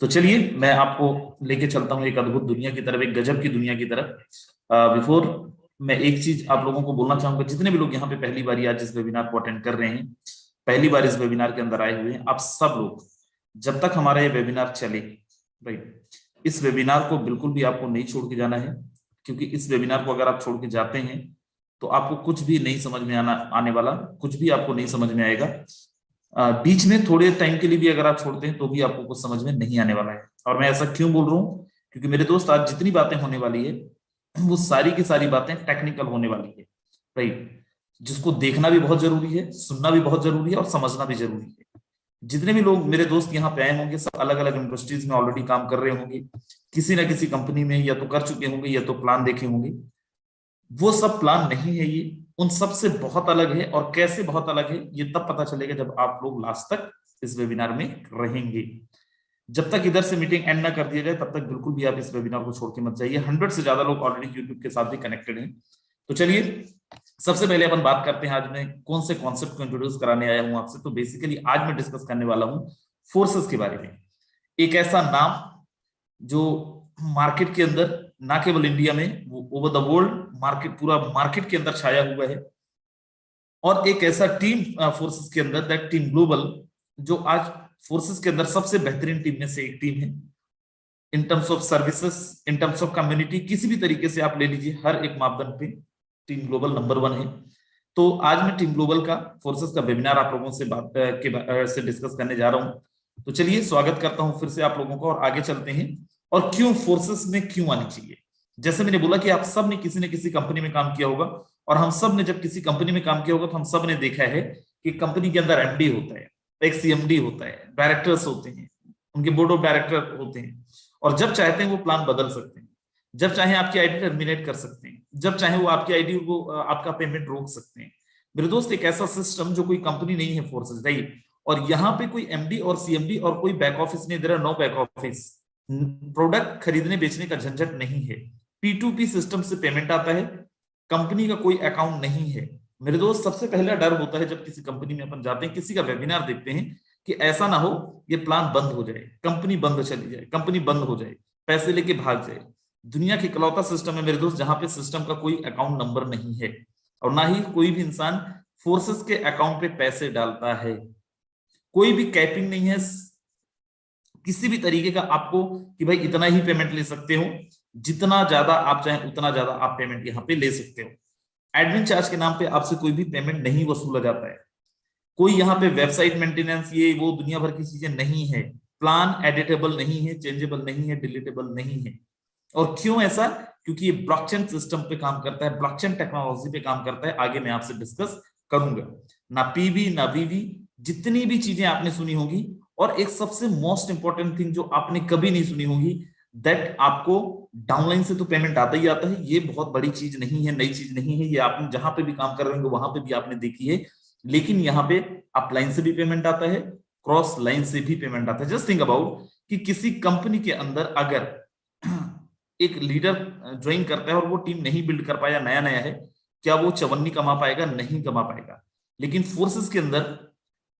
तो चलिए मैं आपको लेके चलता हूँ एक अद्भुत दुनिया की तरफ, एक गजब की दुनिया की तरफ। बिफोर मैं एक चीज आप लोगों को बोलना चाहूंगा, जितने भी लोग यहाँ पे पहली बार आज इस वेबिनार को अटेंड कर रहे हैं, पहली बार इस वेबिनार के अंदर आए हुए हैं, आप सब लोग जब तक हमारा ये वेबिनार चले, राइट, इस वेबिनार को बिल्कुल भी आपको नहीं छोड़ के जाना है। क्योंकि इस वेबिनार को अगर आप छोड़ के जाते हैं तो आपको कुछ भी नहीं समझ में आने वाला, कुछ भी आपको नहीं समझ में आएगा। बीच में थोड़े टाइम के लिए भी अगर आप छोड़ते हैं तो भी आपको कुछ समझ में नहीं आने वाला है। और मैं ऐसा क्यों बोल रहा हूँ? क्योंकि मेरे दोस्त आज जितनी बातें होने वाली है वो सारी की सारी बातें टेक्निकल होने वाली है, राइट, जिसको देखना भी बहुत जरूरी है, सुनना भी बहुत जरूरी है और समझना भी जरूरी है। जितने भी लोग मेरे दोस्त यहाँ पे आए होंगे सब अलग अलग इंडस्ट्रीज में ऑलरेडी काम कर रहे होंगे, किसी ना किसी कंपनी में या तो कर चुके होंगे या तो प्लान देखे होंगे। वो सब प्लान नहीं है, ये उन सब से बहुत अलग है। और कैसे बहुत अलग है ये तब पता चलेगा जब आप लोग लास्ट तक इस वेबिनार में रहेंगे। जब तक इधर से मीटिंग एंड ना कर दिया जाए तब तक बिल्कुल भी आप इस वेबिनार को छोड़ के मत जाइए। 100 से ज्यादा लोग ऑलरेडी यूट्यूब के साथ भी कनेक्टेड हैं। तो चलिए सबसे पहले अपन बात करते हैं आज मैं कौन से कॉन्सेप्ट को इंट्रोड्यूस कराने आया हूं आपसे। तो बेसिकली आज मैं डिस्कस करने वाला हूं फोर्सेस के बारे में। एक ऐसा नाम जो मार्केट के अंदर, ना केवल इंडिया में, वो ओवर द वर्ल्ड मार्केट, पूरा मार्केट के अंदर छाया हुआ है। और एक ऐसा टीम फोर्सेस के अंदर, दैट टीम ग्लोबल, जो आज फोर्सेस के अंदर सबसे बेहतरीन टीम में से एक टीम है। In terms of services, in terms of community, किसी भी तरीके से आप ले लीजिए, हर एक मापदंड पे टीम ग्लोबल नंबर 1 है। तो आज मैं टीम ग्लोबल का, फोर्सेस का वेबिनार आप लोगों से से डिस्कस करने जा रहा हूं। तो चलिए स्वागत करता हूं फिर से आप लोगों को और आगे चलते हैं। और क्यों फोर्सेस में क्यों आनी चाहिए? जैसे मैंने बोला कि आप सब ने किसी न किसी कंपनी में काम किया होगा, और हम सब ने जब किसी कंपनी में काम किया होगा तो हम सब ने देखा है कि कंपनी के अंदर एमडी होता है, एक सीएमडी होता है, डायरेक्टर्स होते हैं, उनके बोर्ड ऑफ डायरेक्टर होते हैं। और जब चाहते हैं वो प्लान बदल सकते हैं, जब चाहे आपकी आईडी टर्मिनेट कर सकते हैं, जब चाहे वो आपकी आईडी को, आपका पेमेंट रोक सकते हैं। मेरे दोस्त एक ऐसा सिस्टम जो कोई कंपनी नहीं है फोर्सेस, राइट। और यहाँ पे कोई एमडी और सीएमडी और कोई बैक ऑफिस नहीं, there are no back office. Product खरीदने बेचने का झंझट नहीं है, P2P सिस्टम से पेमेंट आता है, कंपनी का कोई अकाउंट नहीं है। मेरे दोस्त सबसे पहला डर होता है जब किसी कंपनी में अपन जाते हैं, किसी का वेबिनार देखते हैं, कि ऐसा ना हो ये प्लान बंद हो जाए, कंपनी बंद चली जाए, कंपनी बंद हो जाए, पैसे लेके भाग जाए। दुनिया की इकलौता सिस्टम है मेरे दोस्त जहां पे सिस्टम का कोई अकाउंट नंबर नहीं है, और ना ही कोई भी इंसान फोर्सेस के अकाउंट पे पैसे डालता है। कोई भी कैपिंग नहीं है किसी भी तरीके का आपको, कि भाई इतना ही पेमेंट ले सकते हो, जितना ज्यादा आप चाहें उतना ज्यादा आप पेमेंट यहाँ पे ले सकते हो। एडमिन चार्ज के नाम पे आपसे कोई भी पेमेंट नहीं वसूला जाता है। कोई यहाँ पे वेबसाइट मेंटेनेंस, ये वो दुनिया भर की चीजें नहीं है। प्लान एडिटेबल नहीं है, चेंजेबल नहीं है, डिलीटेबल नहीं है। और क्यों ऐसा? क्योंकि ये ब्लॉकचेन सिस्टम पे काम करता है, ब्लॉकचेन टेक्नोलॉजी पे काम करता है। आगे मैं आपसे डिस्कस करूंगा। ना पीवी ना वीवी, जितनी भी चीजें आपने सुनी होगी, और एक सबसे मोस्ट इंपॉर्टेंट थिंग जो आपने कभी नहीं सुनी होगी, दैट आपको डाउनलाइन से तो पेमेंट आता ही आता है। ये बहुत बड़ी चीज नहीं है, नई चीज नहीं है, ये आपने जहां पे भी काम कर रहे होंगे वहां पे भी आपने देखी है। लेकिन यहाँ पे अपलाइन से भी पेमेंट आता है, क्रॉस लाइन से भी पेमेंट आता है। जस्ट थिंक अबाउट कि किसी कंपनी के अंदर अगर एक लीडर ज्वाइन करता है और वो टीम नहीं बिल्ड कर पाया, नया नया है, क्या वो चवन्नी कमा पाएगा? नहीं कमा पाएगा। लेकिन फोर्सेस के अंदर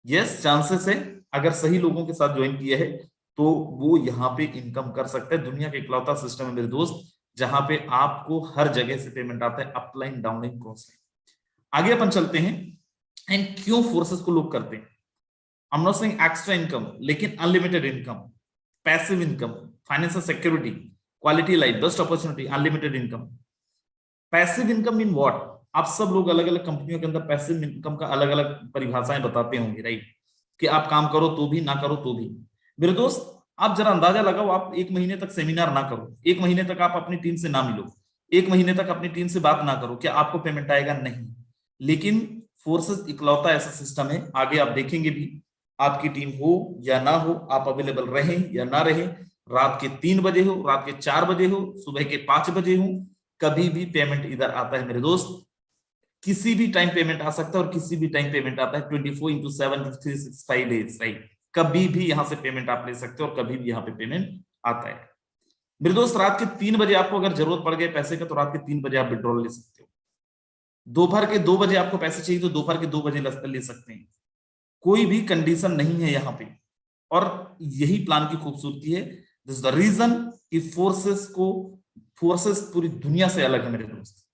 यस चांसेस है, अगर सही लोगों के साथ ज्वाइन किया है तो वो यहाँ पे इनकम कर सकता है। दुनिया का इकलौता सिस्टम है मेरे दोस्त जहां पे आपको हर जगह से पेमेंट आता है, अपलाइन डाउनलाइन क्रॉस लाइन। आगे अपन चलते हैं। एंड क्यों फोर्सेस को लोग करते हैं? I am not saying extra income, लेकिन unlimited income, passive income, financial security, quality life, best opportunity, unlimited income. Passive income mean what? आप सब लोग अलग अलग कंपनियों के अंदर पैसिव इनकम का अलग अलग परिभाषाएं बताते होंगे, राइट, कि आप काम करो तो भी, ना करो तो भी। मेरे दोस्त आप जरा अंदाजा लगाओ, आप 1 महीने तक सेमिनार ना करो, 1 महीने तक आप अपनी टीम से ना मिलो, 1 महीने तक अपनी टीम से बात ना करो, क्या आपको पेमेंट आएगा? नहीं। लेकिन फोर्सेस इकलौता ऐसा सिस्टम है, आगे आप देखेंगे भी, आपकी टीम हो या ना हो, आप अवेलेबल रहें या ना रहें, रात के 3 बजे हो, रात के 4 बजे हो, सुबह के 5 बजे हो, कभी भी पेमेंट इधर आता है मेरे दोस्त। किसी भी टाइम पेमेंट आ सकता है और किसी भी टाइम पेमेंट आता है, 24/7 365 डेज, राइट। कभी भी यहां से पेमेंट आप ले सकते हो और कभी भी यहाँ पे पेमेंट आता है। मेरे दोस्त रात के 3 बजे आपको अगर जरूरत पड़ गई पैसे का तो रात के 3 बजे आप विड्रॉल ले सकते हो। दोपहर के 2 बजे आपको पैसे चाहिए तो दोपहर के 2 बजे ले सकते हैं। कोई भी कंडीशन नहीं है यहाँ पे। और यही प्लान की खूबसूरती है। दिस इज द रीजन कि फोर्सेस पूरी दुनिया से अलग है मेरे दोस्त।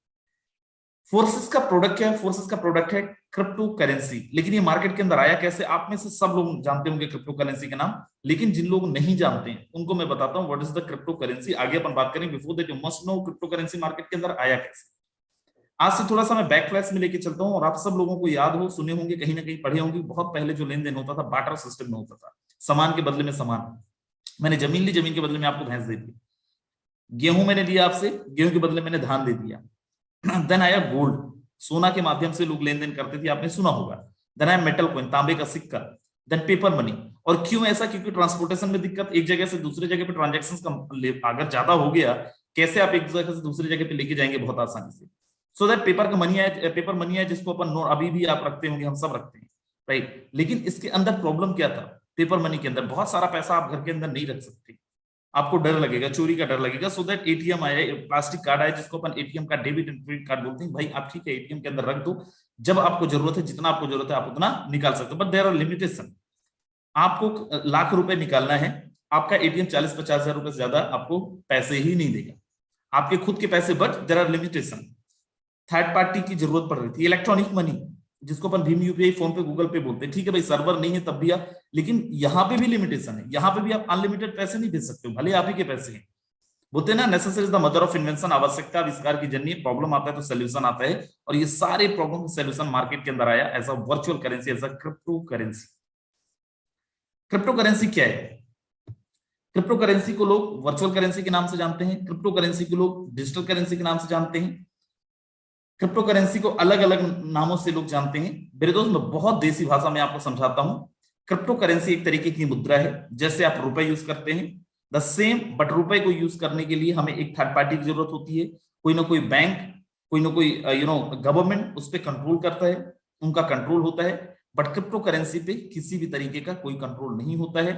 फोर्सेस का प्रोडक्ट क्या है? फोर्सेस का प्रोडक्ट है क्रिप्टो करेंसी। लेकिन ये मार्केट के अंदर आया कैसे? आप में से सब लोग जानते होंगे क्रिप्टो करेंसी का नाम, लेकिन जिन लोग नहीं जानते हैं उनको मैं बताता हूं what is the crypto currency. आगे अपन बात करेंगे। Before that you must no crypto currency market के अंदर आया कैसे। आज से थोड़ा सा मैं बैक फ्लैश में लेके चलता हूं, और आप सब लोगों को याद हो, सुने होंगे, कहीं ना कहीं पढ़े होंगे, बहुत पहले जो लेन देन होता था बार्टर सिस्टम में होता था। सामान के बदले में सामान। मैंने जमीन ली, जमीन के बदले में आपको भैंस दे दी। गेहूं मैंने लिया आपसे, गेहूं के बदले मैंने धान दे दिया। देन आया गोल्ड, सोना के माध्यम से लोग लेन देन करते थे, आपने सुना होगा। देन आया मेटल कॉइन, तांबे का सिक्का। Then paper money. और क्यों ऐसा? क्योंकि ट्रांसपोर्टेशन में दिक्कत, एक जगह से दूसरी जगह पे ट्रांजेक्शन अगर ज्यादा हो गया, कैसे आप एक जगह से दूसरी जगह पे लेके जाएंगे बहुत आसानी से। सो दैट पेपर का मनी है, पेपर मनी है जिसको अपन अभी भी आप रखते होंगे, हम सब रखते हैं, राइट। लेकिन इसके अंदर प्रॉब्लम क्या था? पेपर मनी के अंदर बहुत सारा पैसा आप घर के अंदर नहीं रख सकते, आपको डर लगेगा, चोरी का डर लगेगा। सो दैट एटीएम आया, प्लास्टिक कार्ड आया जिसको अपन एटीएम का डेबिट एंड क्रेडिट कार्ड बोलते हैं। भाई आप ठीक है एटीएम के अंदर रख दो, जब आपको जरूरत है, जितना आपको जरूरत है आप उतना निकाल सकते हो, बट देयर आर लिमिटेशन। आपको लाख रुपए निकालना है, आपका एटीएम 40-50 हजार रुपए से ज्यादा आपको पैसे ही नहीं देगा, आपके खुद के पैसे, but there are limitation. Third party की जरूरत पड़ रही थी, इलेक्ट्रॉनिक मनी जिसको अपन भीम UPI, PhonePe, Google Pay बोलते हैं। ठीक है भाई सर्वर नहीं है तब भी आप, लेकिन यहाँ पे भी लिमिटेशन है, यहाँ पे भी आप अनलिमिटेड पैसे नहीं भेज सकते हो, भले आप ही के पैसे हैं। बोलते हैं ना necessity is the mother of invention, आवश्यकता आविष्कार की जननी। प्रॉब्लम आता है तो सोल्यूशन आता है, और ये सारे प्रॉब्लम सोल्यूशन मार्केट के अंदर आया as a virtual currency, as a cryptocurrency. Cryptocurrency क्या है? क्रिप्टो करेंसी को लोग वर्चुअल करेंसी के नाम से जानते हैं, क्रिप्टो करेंसी को लोग डिजिटल करेंसी के नाम से जानते हैं, क्रिप्टो करेंसी को अलग अलग नामों से लोग जानते हैं। मेरे दोस्त मैं बहुत देसी भाषा में आपको समझाता हूं। क्रिप्टो करेंसी एक तरीके की मुद्रा है, जैसे आप रुपए यूज करते हैं द सेम, बट रुपए को यूज करने के लिए हमें एक थर्ड पार्टी की जरूरत होती है। कोई ना कोई बैंक, कोई ना कोई गवर्नमेंट उस पर कंट्रोल करता है, उनका कंट्रोल होता है। बट क्रिप्टो करेंसी पे किसी भी तरीके का कोई कंट्रोल नहीं होता है।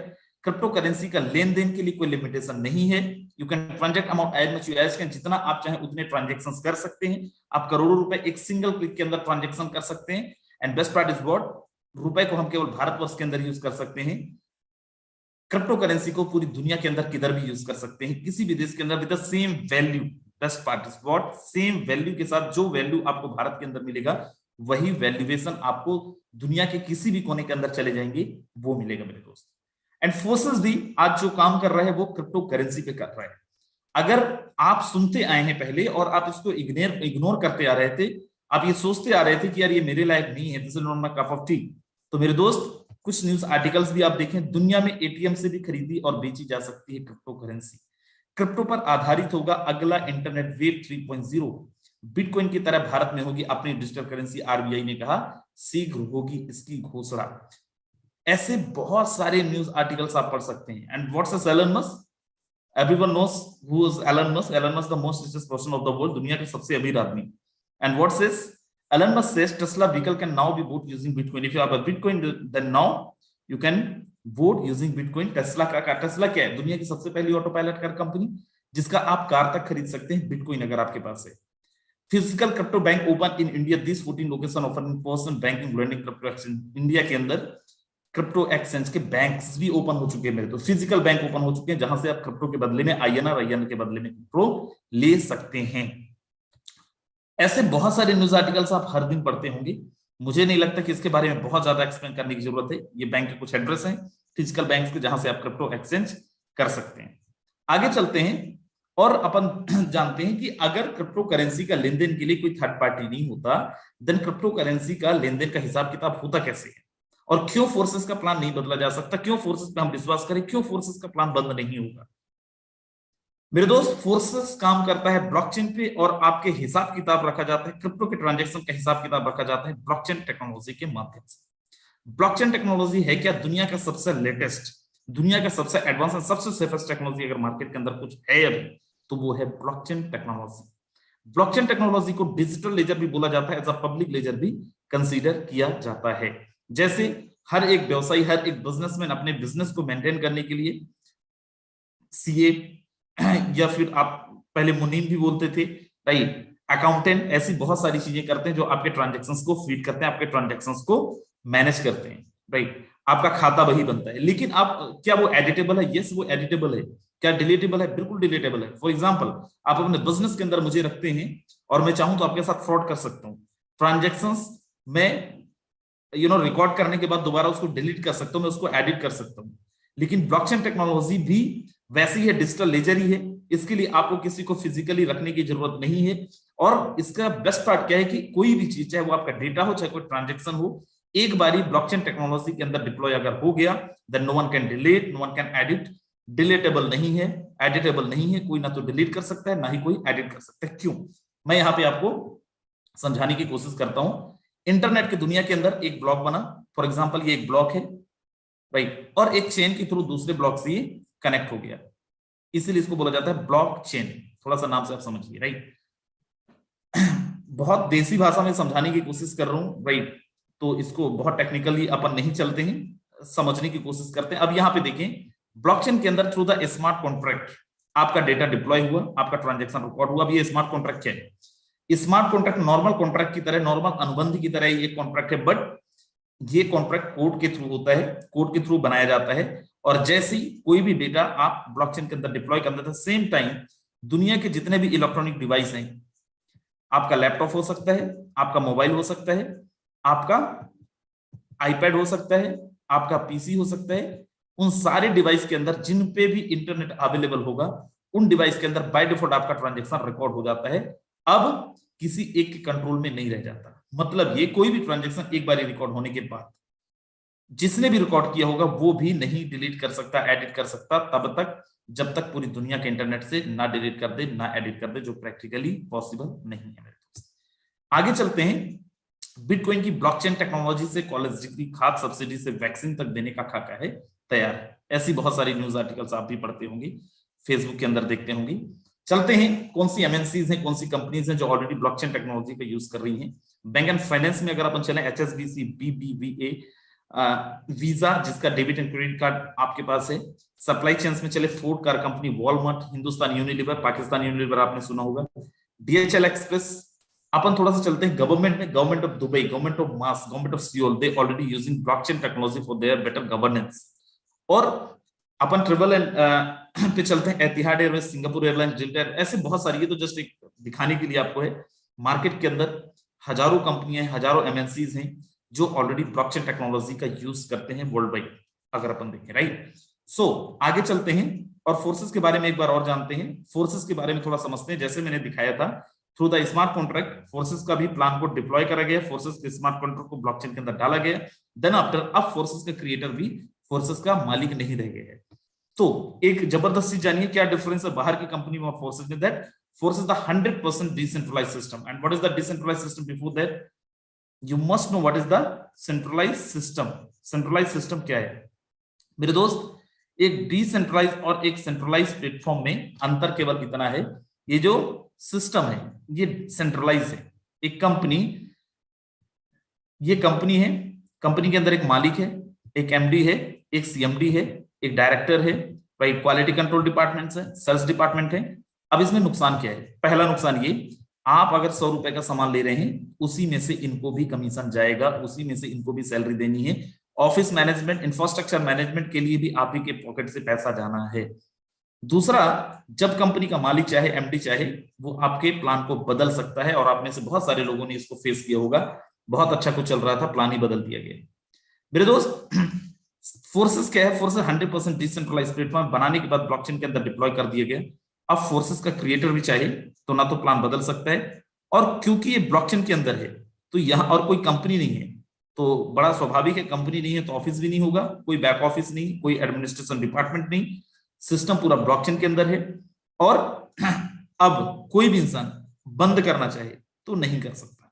क्रिप्टो करेंसी का लेन देन के लिए कोई लिमिटेशन नहीं है। You can transact amount as much you as can, जितना आप चाहें उतने ट्रांजेक्शन कर सकते हैं। आप करोड़ों रुपए एक सिंगल क्लिक के अंदर ट्रांजेक्शन कर सकते हैं। And best part is what, रुपए को हम केवल भारतवर्ष के अंदर यूज कर सकते हैं। क्रिप्टो करेंसी को पूरी दुनिया के अंदर किधर भी यूज कर सकते हैं, किसी भी देश के अंदर with the same value. Best part is what, same value के साथ जो वैल्यू आपको भारत के अंदर मिलेगा, वही वैल्यूएशन आपको दुनिया के किसी भी कोने के अंदर चले जाएंगे वो मिलेगा मेरे दोस्त। एंड फोर्सेस भी आज जो काम कर रहा है वो क्रिप्टो करेंसी पे कर रहा है। अगर आप सुनते आए हैं पहले और आप इसको इग्नोर करते आ रहे थे, आप ये सोचते आ रहे थे कि यार ये मेरे लायक नहीं है, this is not my cup of T, तो मेरे दोस्त कुछ न्यूज आर्टिकल्स भी आप देखें, दुनिया में एटीएम से भी खरीदी और बेची जा सकती है क्रिप्टो करेंसी। क्रिप्टो पर आधारित होगा अगला इंटरनेट वेब 3.0। बिटकॉइन की तरह भारत में होगी अपनी डिजिटल करेंसी, आरबीआई ने कहा शीघ्र होगी इसकी घोषणा। ऐसे बहुत सारे न्यूज आर्टिकल्स आप पढ़ सकते हैं। And what's Elon Musk? Everyone knows who is Elon Musk. Elon Musk the most richest person of the world, दुनिया के सबसे अमीर आदमी। And what says Elon Musk says Tesla vehicle can now be bought using Bitcoin. If you have a Bitcoin, then now you can vote using Bitcoin. Tesla Tesla क्या है? दुनिया की सबसे पहली ऑटो पायलट कार कंपनी, जिसका आप car तक खरीद सकते हैं बिटकॉइन अगर आपके पास है। Physical crypto bank open in India, this 14 location offer in person banking learning crypto exchange. India के अंदर क्रिप्टो एक्सचेंज के बैंक्स भी ओपन हो चुके हैं मेरे, तो फिजिकल बैंक ओपन हो चुके हैं जहां से आप क्रिप्टो के बदले में आईएनआर के बदले में क्रिप्टो ले सकते हैं। ऐसे बहुत सारे न्यूज आर्टिकल्स आप हर दिन पढ़ते होंगे, मुझे नहीं लगता कि इसके बारे में बहुत ज्यादा एक्सप्लेन करने की जरूरत है। ये बैंक के कुछ एड्रेस हैं फिजिकल बैंक्स के जहां से आप क्रिप्टो एक्सचेंज कर सकते हैं। आगे चलते हैं और अपन जानते हैं कि अगर क्रिप्टो करेंसी का लेन देन के लिए कोई थर्ड पार्टी नहीं होता, देन क्रिप्टो करेंसी का लेन देन का हिसाब किताब होता कैसे है, और क्यों फोर्सेस का प्लान नहीं बदला जा सकता, क्यों फोर्सेस पे हम विश्वास करें, क्यों फोर्सेस का प्लान बंद नहीं होगा। मेरे दोस्त फोर्सेस काम करता है ब्लॉकचेन पे, और आपके हिसाब किताब रखा जाता है, क्रिप्टो के ट्रांजैक्शन का हिसाब किताब रखा जाता है ब्लॉकचेन टेक्नोलॉजी के माध्यम से। ब्लॉकचेन टेक्नोलॉजी है क्या? दुनिया का सबसे लेटेस्ट, दुनिया का सबसे एडवांस और सबसे सेफेस्ट टेक्नोलॉजी अगर मार्केट के अंदर कुछ है अभी तो वो है ब्लॉकचेन टेक्नोलॉजी। ब्लॉकचेन टेक्नोलॉजी को डिजिटल लेजर भी बोला जाता है, एज अ पब्लिक लेजर भी कंसीडर किया जाता है। जैसे हर एक व्यवसायी, हर एक बिजनेसमैन अपने बिजनेस को मेंटेन करने के लिए सीए या फिर आप पहले मुनीम भी बोलते थे, राइट, अकाउंटेंट, ऐसी बहुत सारी चीजें करते हैं जो आपके ट्रांजैक्शंस को फीड करते हैं, आपके ट्रांजैक्शंस को मैनेज करते हैं, राइट। आपका खाता वही बनता है। लेकिन आप क्या वो एडिटेबल है? यस, वो एडिटेबल है। क्या डिलीटेबल है? बिल्कुल डिलीटेबल है। फॉर एग्जाम्पल, आप अपने बिजनेस के अंदर मुझे रखते हैं और मैं चाहूं तो आपके साथ फ्रॉड कर सकता हूँ। ट्रांजेक्शन्स में रिकॉर्ड करने के बाद दोबारा उसको डिलीट कर सकता हूं, मैं उसको एडिट कर सकता हूं। लेकिन ब्लॉकचेन टेक्नोलॉजी भी वैसी है, डिजिटल लेजर ही है। इसके लिए आपको किसी को फिजिकली रखने की जरूरत नहीं है। और इसका बेस्ट पार्ट क्या है कि कोई भी चीज, चाहे वो आपका डेटा हो, चाहे कोई ट्रांजेक्शन हो, एक बारी ब्लॉकचेन टेक्नोलॉजी के अंदर डिप्लॉय अगर हो गया, then no one can delete, no one can edit. Deletable नहीं है, एडिटेबल नहीं है, कोई ना तो डिलीट कर सकता है ना ही कोई एडिट कर सकता है। क्यों? मैं यहाँ पे आपको समझाने की कोशिश करता हूं। इंटरनेट की दुनिया के अंदर एक ब्लॉक बना, फॉर एग्जांपल ये एक ब्लॉक है, राइट, और एक चेन के थ्रू दूसरे ब्लॉक से ये कनेक्ट हो गया, इसीलिए इसको बोला जाता है ब्लॉक चेन। थोड़ा सा नाम से आप समझिए, राइट। बहुत देसी भाषा में समझाने की कोशिश कर रहा हूं, राइट, तो इसको बहुत टेक्निकली अपन नहीं चलते हैं, समझने की कोशिश करते हैं। अब यहाँ पे देखें, ब्लॉकचेन के अंदर थ्रू द स्मार्ट कॉन्ट्रैक्ट आपका डेटा डिप्लॉय हुआ, आपका ट्रांजेक्शन रिकॉर्ड हुआ। अब ये स्मार्ट कॉन्ट्रैक्ट क्या है? स्मार्ट कॉन्ट्रैक्ट नॉर्मल कॉन्ट्रैक्ट की तरह, नॉर्मल अनुबंध की तरह ये कॉन्ट्रैक्ट है, बट ये कॉन्ट्रैक्ट कोड के थ्रू होता है, कोड के थ्रू बनाया जाता है। और जैसे ही कोई भी डेटा आप ब्लॉकचेन के अंदर डिप्लॉय करते थे, सेम टाइम दुनिया के जितने भी इलेक्ट्रॉनिक डिवाइस हैं, आपका लैपटॉप हो सकता है, आपका मोबाइल हो सकता है, आपका आईपैड हो सकता है, आपका पीसी हो सकता है, उन सारे डिवाइस के अंदर जिन पे भी इंटरनेट अवेलेबल होगा, उन डिवाइस के अंदर बाय डिफॉल्ट आपका ट्रांजेक्शन रिकॉर्ड हो जाता है। अब किसी एक के कंट्रोल में नहीं रह जाता। मतलब ये कोई भी ट्रांजेक्शन एक बार रिकॉर्ड होने के बाद जिसने भी रिकॉर्ड किया होगा वो भी नहीं डिलीट कर सकता, एडिट कर सकता, तब तक जब तक पूरी दुनिया के इंटरनेट से ना डिलीट कर दे, ना एडिट कर दे, जो प्रैक्टिकली पॉसिबल नहीं है मेरे दोस्त। आगे चलते हैं। बिटकॉइन की ब्लॉकचेन टेक्नोलॉजी से कॉलेज डिग्री, खाद सब्सिडी से वैक्सीन तक देने का खाका है तैयार है। ऐसी बहुत सारी न्यूज आर्टिकल्स आप भी पढ़ते होंगे, फेसबुक के अंदर देखते होंगे। चलते हैं, कौन सी एमएनसीज हैं, कौन सी कंपनीज हैं जो ऑलरेडी ब्लॉकचेन टेक्नोलॉजी का यूज कर रही हैं। बैंक एंड फाइनेंस में अगर अपन चले, एचएसबीसी, बीबीवीए, वीजा जिसका डेबिट एंड क्रेडिट कार्ड आपके पास है। सप्लाई चेन्स में चले, Ford car company, Walmart, Hindustan Unilever, Pakistan Unilever आपने सुना होगा, डीएचएल एक्सप्रेस। अपन थोड़ा सा चलते हैं गवर्नमेंट में, government of Dubai, government of mass, government of Seoul, they already using blockchain technology for their better governance. और अपन ट्रेवल एंड पे चलते हैं, एतिहाद एयरवेज, सिंगापुर एयरलाइंस, डेल्टा, ऐसे बहुत सारी। ये तो जस्ट एक दिखाने के लिए आपको है। मार्केट के अंदर हजारों कंपनियां, हजारों एमएनसीज हैं जो ऑलरेडी ब्लॉकचेन टेक्नोलॉजी का यूज करते हैं वर्ल्ड वाइड, अगर अपन देखें, राइट। सो आगे चलते हैं और फोर्सेस के बारे में एक बार और जानते हैं। फोर्सेस के बारे में थोड़ा समझते हैं। जैसे मैंने दिखाया था, through the smart contract forces का भी प्लान को डिप्लॉय करा गया, फोर्सेस के स्मार्ट कॉन्ट्रैक्ट को ब्लॉकचेन के अंदर डाला गया। देन आफ्टर, अब फोर्सेस का क्रिएटर भी फोर्सेस का मालिक नहीं रह गया है। तो एक जबरदस्त चीज जानिए, क्या डिफरेंस है बाहर की कंपनी में और फोर्सेस में। That forces the 100% decentralised system. And what is the decentralised system? Before that you must know what is the centralised system. Centralised system क्या है मेरे दोस्त? एक डिसेंट्रलाइज और एक सेंट्रलाइज प्लेटफॉर्म में अंतर केवल इतना है, ये जो सिस्टम है ये सेंट्रलाइज है। एक कंपनी, ये कंपनी है, कंपनी के अंदर एक मालिक है, एक एमडी है, एक सीएमडी है, एक डायरेक्टर है, राइट, क्वालिटी कंट्रोल डिपार्टमेंट है, सेल्स डिपार्टमेंट है। अब इसमें नुकसान क्या है? पहला नुकसान ये, आप अगर 100 रुपए का सामान ले रहे हैं, उसी में से इनको भी कमीशन जाएगा, उसी में से इनको भी सैलरी देनी है। ऑफिस मैनेजमेंट, इंफ्रास्ट्रक्चर मैनेजमेंट के लिए भी आप ही के पॉकेट से पैसा जाना है। दूसरा, जब कंपनी का मालिक चाहे, एमडी चाहे, वो आपके प्लान को बदल सकता है। और आप में से बहुत सारे लोगों ने इसको फेस किया होगा। बहुत अच्छा कुछ चल रहा था, प्लान ही बदल दिया गया। मेरे दोस्त, फोर्सेस क्या है? फोर्सेस 100% डिसेंट्रलाइज्ड प्लेटफॉर्म बनाने के बाद ब्लॉकचेन के अंदर डिप्लॉय कर दिया गया। अब फोर्सेस का क्रिएटर भी चाहे तो ना तो प्लान बदल सकता है, और क्योंकि ये ब्लॉकचेन के अंदर है तो यहाँ और कोई कंपनी नहीं है, तो बड़ा स्वाभाविक है, कंपनी नहीं है तो ऑफिस भी नहीं होगा, कोई बैक ऑफिस नहीं, कोई एडमिनिस्ट्रेशन डिपार्टमेंट नहीं, सिस्टम पूरा ब्लॉकचेन के अंदर है। और अब कोई भी इंसान बंद करना चाहे तो नहीं कर सकता।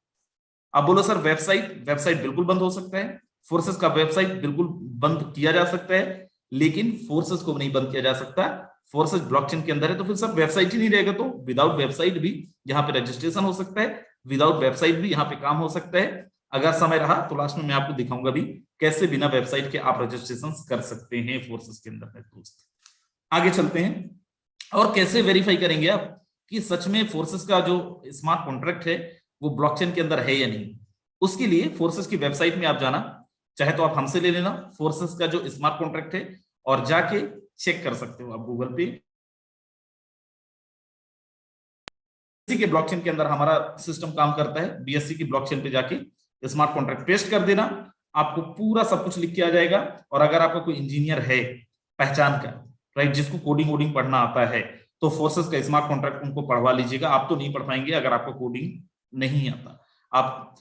अब बोलो सर वेबसाइट बिल्कुल बंद हो सकता है, फोर्सेस का वेबसाइट बिल्कुल बंद किया जा सकता है, लेकिन फोर्सेस को नहीं बंद किया जा सकता। फोर्सेस ब्लॉकचेन के अंदर है तो फिर सब वेबसाइट ही नहीं रहेगा। तो विदाउट वेबसाइट भी यहाँ पे रजिस्ट्रेशन हो सकता है, विदाउट वेबसाइट भी यहाँ पे काम हो सकता है। अगर समय रहा तो लास्ट में मैं आपको दिखाऊंगा भी कैसे बिना वेबसाइट के आप रजिस्ट्रेशन कर सकते हैं फोर्सेस के अंदर। दोस्त आगे चलते हैं, और कैसे वेरीफाई करेंगे आप कि सच में फोर्सेस का जो स्मार्ट कॉन्ट्रैक्ट है वो ब्लॉकचेन के अंदर है या नहीं। उसके लिए फोर्सेस की वेबसाइट में आप जाना, चाहे तो आप हमसे ले लेना फोर्सेस का जो स्मार्ट कॉन्ट्रैक्ट है, और जाके चेक कर सकते हो आप गूगल पे। बीएससी के ब्लॉकचेन के अंदर हमारा सिस्टम काम करता है। बीएससी की ब्लॉकचेन पे जाके स्मार्ट कॉन्ट्रैक्ट पेस्ट कर देना, आपको पूरा सब कुछ लिख के आ जाएगा। और अगर आपका कोई इंजीनियर है पहचान का, राइट, जिसको कोडिंग वोडिंग पढ़ना आता है, तो फोर्सेस का स्मार्ट कॉन्ट्रैक्ट उनको पढ़वा लीजिएगा। आप तो नहीं पढ़ पाएंगे अगर आपको कोडिंग नहीं आता। आप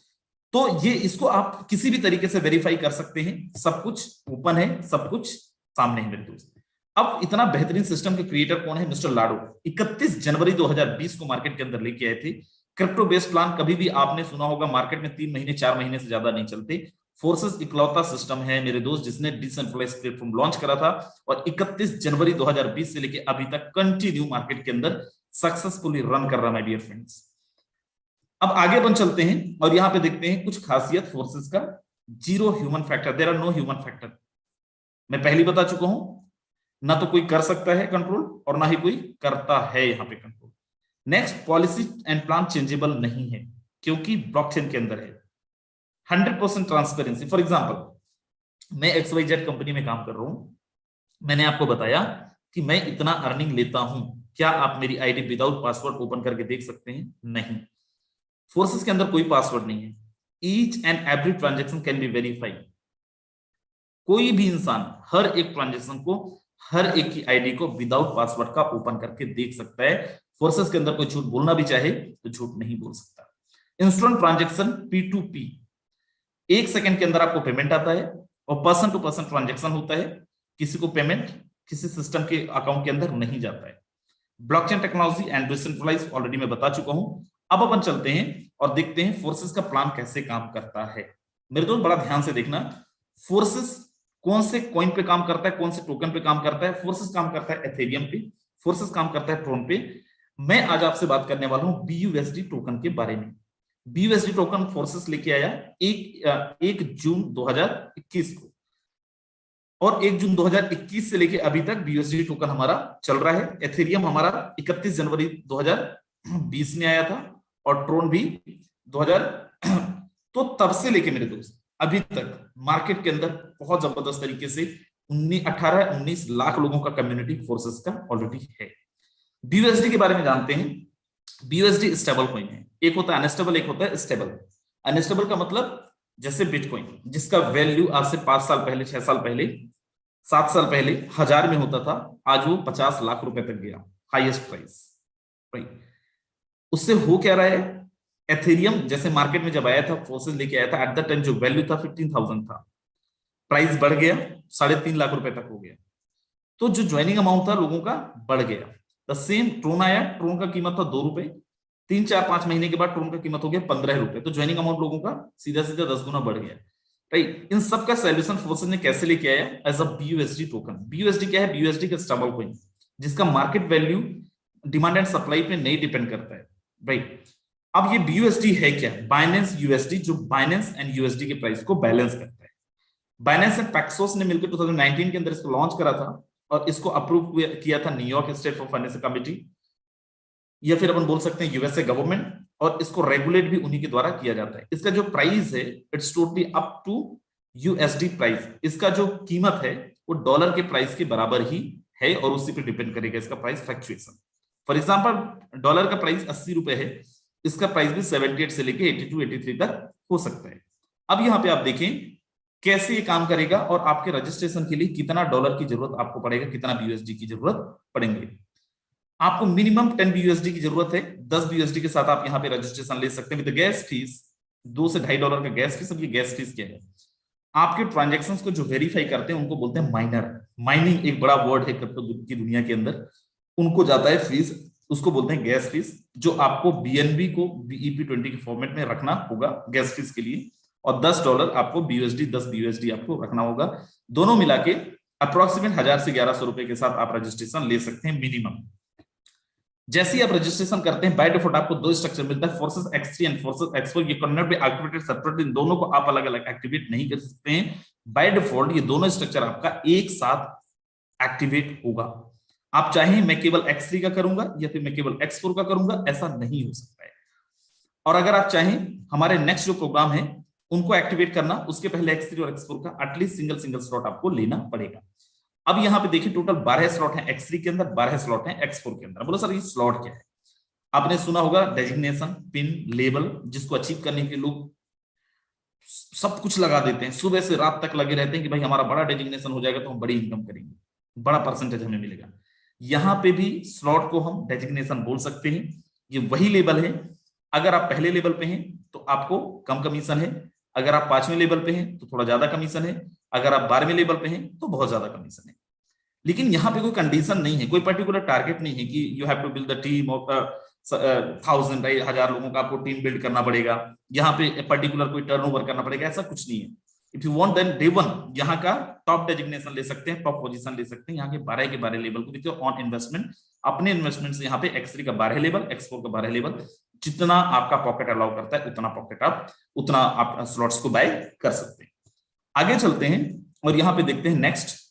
तो ये इसको आप किसी भी तरीके से वेरीफाई कर सकते हैं, सब कुछ ओपन है, सब कुछ सामने है मेरे दोस्त। अब इतना बेहतरीन सिस्टम के क्रिएटर कौन है? मिस्टर लाडो 31 जनवरी 2020 को मार्केट के अंदर लेके आए थे। क्रिप्टो बेस्ड प्लान कभी भी आपने सुना होगा मार्केट में 3 महीने 4 महीने से ज्यादा नहीं चलते। फोर्सेस इकलौता सिस्टम है मेरे दोस्त जिसने डिसेंट्रलाइज्ड प्लेटफॉर्म लॉन्च करा था, और 31 जनवरी 2020 से लेके अभी तक कंटिन्यू मार्केट के अंदर सक्सेसफुली रन कर रहा है डियर फ्रेंड्स। अब आगे बन चलते हैं और यहां पे देखते हैं कुछ खासियत फोर्सेस का। Zero human factor, there are no human factor. मैं पहले बता चुका हूं, ना तो कोई कर सकता है कंट्रोल और ना ही कोई करता है यहां पे control. Next, policy and plan changeable नहीं है क्योंकि ब्लॉकचेन के अंदर है। 100% ट्रांसपेरेंसी। फॉर एग्जांपल मैं XYZ कंपनी में काम कर रहा हूं, मैंने आपको बताया कि मैं इतना अर्निंग लेता हूं, क्या आप मेरी आईडी विदाउट पासवर्ड ओपन करके देख सकते हैं? नहीं। फोर्सेस के अंदर कोई पासवर्ड नहीं है। Each and every transaction can be verified. कोई भी इंसान हर एक ट्रांजेक्शन को, हर एक की आईडी को विदाउट पासवर्ड का ओपन करके देख सकता है। फोर्सेस के अंदर कोई झूठ बोलना भी चाहे तो झूठ नहीं बोल सकता। इंस्टेंट ट्रांजेक्शन P2P, 1 सेकंड के अंदर आपको पेमेंट आता है, और पर्सन टू पर्सन ट्रांजेक्शन होता है। किसी को पेमेंट किसी सिस्टम के अकाउंट के अंदर नहीं जाता है। Blockchain technology and decentralised already मैं बता चुका हूं। अब अपन चलते हैं और देखते हैं फोर्सेस का प्लान कैसे काम करता है। मेरे दोस्त बड़ा ध्यान से देखना, फोर्सेस कौन से कॉइन पे काम करता है, कौन से टोकन पे काम करता है। फोर्सेस काम करता है एथेरियम पे, फोर्सेस काम करता है ट्रोन पे। मैं आज आपसे बात करने वाला हूं BUSD टोकन के बारे में। BUSD टोकन फोर्सेस लेके आया 1 जून 2021 को, और 1 जून 2021 से लेके अभी तक BUSD टोकन हमारा चल रहा है। एथेरियम हमारा 31 जनवरी 2020 में आया था, और ट्रोन भी 2000। तो तब से लेके मेरे दोस्त अभी तक मार्केट के अंदर बहुत जबरदस्त तरीके से 18-19 लाख लोगों का कम्युनिटी फोर्सेस का ऑलरेडी है। BUSD के बारे में जानते हैं। BUSD स्टेबल कॉइन है, एक होता है अनस्टेबल, एक होता है स्टेबल। अनस्टेबल का मतलब जैसे बिटकॉइन, जिसका वैल्यू आज से 5 साल पहले, 6 साल पहले, 7 साल पहले 1000 में होता था, आज वो 50 लाख रुपए तक गया, हाईएस्ट प्राइस, राइट। उससे हो क्या रहा है? एथेरियम जैसे मार्केट में जब आया था, फोर्सेस लेके आया था, एट द टाइम जो वैल्यू था 15,000 था, प्राइस बढ़ गया 3.5 लाख रुपए तक हो गया। तो जो ज्वाइनिंग अमाउंट था लोगों का बढ़ गया। द सेम ट्रोन आया, ट्रोन का कीमत था 2 रुपए, 3-4-5 महीने के बाद ट्रोन का कीमत हो गया 15 रुपए। तो ज्वाइनिंग अमाउंट लोगों का सीधा सीधा 10 गुना बढ़ गया, राइट। इन सब का सॉल्यूशन फोर्सेस ने कैसे लेके आया? As a BUSD token. BUSD क्या है? BUSD का स्टेबल कॉइन, जिसका market value demand and supply पे नहीं डिपेंड करता है, राइट। अब ये BUSD है क्या? बाइनेंस USD, जो बाइनेंस एंड USD के प्राइस को बैलेंस करता है। बाइनेंस एंड पैक्सोस ने मिलकर 2019 के अंदर इसको लॉन्च करा था, और इसको अप्रूव किया था New York state for financial committee, या फिर अपन बोल सकते हैं USA गवर्नमेंट, और इसको रेगुलेट भी उन्हीं के द्वारा किया जाता है। इसका जो प्राइस है, it's totally up to USD price. इसका जो कीमत है वो डॉलर के प्राइस के बराबर ही है, और उसी पे डिपेंड करेगा इसका price fluctuation. For example dollar का प्राइस 80 रुपए है, इसका प्राइस भी 78 से लेके 82-83 तक हो सकता है। अब यहाँ पे आप देखें कैसे ये काम करेगा, और आपके रजिस्ट्रेशन के लिए कितना डॉलर की जरूरत आपको पड़ेगा, कितना BUSD की जरूरत पड़ेंगे। आपको मिनिमम 10 BUSD की जरूरत है। 10 BUSD के साथ आप यहाँ पे रजिस्ट्रेशन ले सकते हैं विद गैस फीस, $2 से $2.5 का गैस फीस। अब ये गैस फीस क्या है? आपके ट्रांजेक्शंस को जो वेरीफाई करते हैं उनको बोलते हैं माइनर। माइनिंग एक बड़ा वर्ड है क्रिप्टो की दुनिया के अंदर, उनको जाता है फीस, उसको बोलते हैं गैस फीस, जो आपको BNB को BEP20 के फॉर्मेट में रखना होगा गैस फीस के लिए, और $10 आपको BUSD, 10 BUSD आपको रखना होगा। दोनों मिला के अप्रोक्सीमेट 1000 से 1100 रुपए के साथ आप रजिस्ट्रेशन ले सकते हैं मिनिमम। जैसे ही आप रजिस्ट्रेशन करते हैं, बाय डिफॉल्ट आपको 2 स्ट्रक्चर मिलता है, forces X3 and forces X4। ये can not be activated separately, इन दोनों को आप अलग अलग एक्टिवेट नहीं कर सकते हैं। बाय डिफॉल्ट ये दोनों स्ट्रक्चर आपका एक साथ एक्टिवेट होगा। आप चाहें मैं केवल X3 का करूंगा या फिर मैं केवल X4 का करूंगा, ऐसा नहीं हो सकता है। और अगर आप चाहें, हमारे नेक्स्ट जो प्रोग्राम है उनको एक्टिवेट करना, उसके पहले X3 और X4 का एटलीस्ट सिंगल स्लॉट आपको लेना पड़ेगा। अब यहाँ पे देखिए टोटल 12 स्लॉट है X3 के अंदर, 12 स्लॉट है X4 के अंदर। बोलो सर ये स्लॉट क्या है? आपने सुना होगा डेजिग्नेशन, पिन, लेबल, जिसको अचीव करने के लोग सब कुछ लगा देते हैं, सुबह से रात तक लगे रहते हैं कि भाई हमारा बड़ा डेजिग्नेशन हो जाएगा तो हम बड़ी इनकम करेंगे, बड़ा परसेंटेज हमें मिलेगा। यहाँ पे भी स्लॉट को हम डेजिग्नेशन बोल सकते हैं। ये वही लेवल है, अगर आप पहले लेवल पे हैं तो आपको कम कमीशन है, अगर आप 5वें लेवल पे हैं तो थोड़ा ज्यादा कमीशन है, अगर आप 12वें लेवल पे हैं तो बहुत ज्यादा कमीशन है। लेकिन यहाँ पे कोई कंडीशन नहीं है, कोई पर्टिकुलर टारगेट नहीं है कि you have to build the team of 1000, 1000 लोगों का आपको टीम बिल्ड करना पड़ेगा, यहाँ पे पर्टिकुलर कोई टर्नओवर करना पड़ेगा, ऐसा कुछ नहीं है। If you want then day one यहाँ का टॉप डेजिग्नेशन ले सकते हैं, टॉप पोजीशन ले सकते हैं, यहाँ के 12 के 12 लेवल को विथ योर ऑन इन्वेस्टमेंट, अपने इन्वेस्टमेंट से यहाँ पे X3 का 12 लेवल, X4 का 12 लेवल, जितना आपका पॉकेट अलाउ करता है उतना आप स्लॉट्स को बाय कर सकते हैं। आगे चलते हैं और यहाँ पे देखते हैं नेक्स्ट।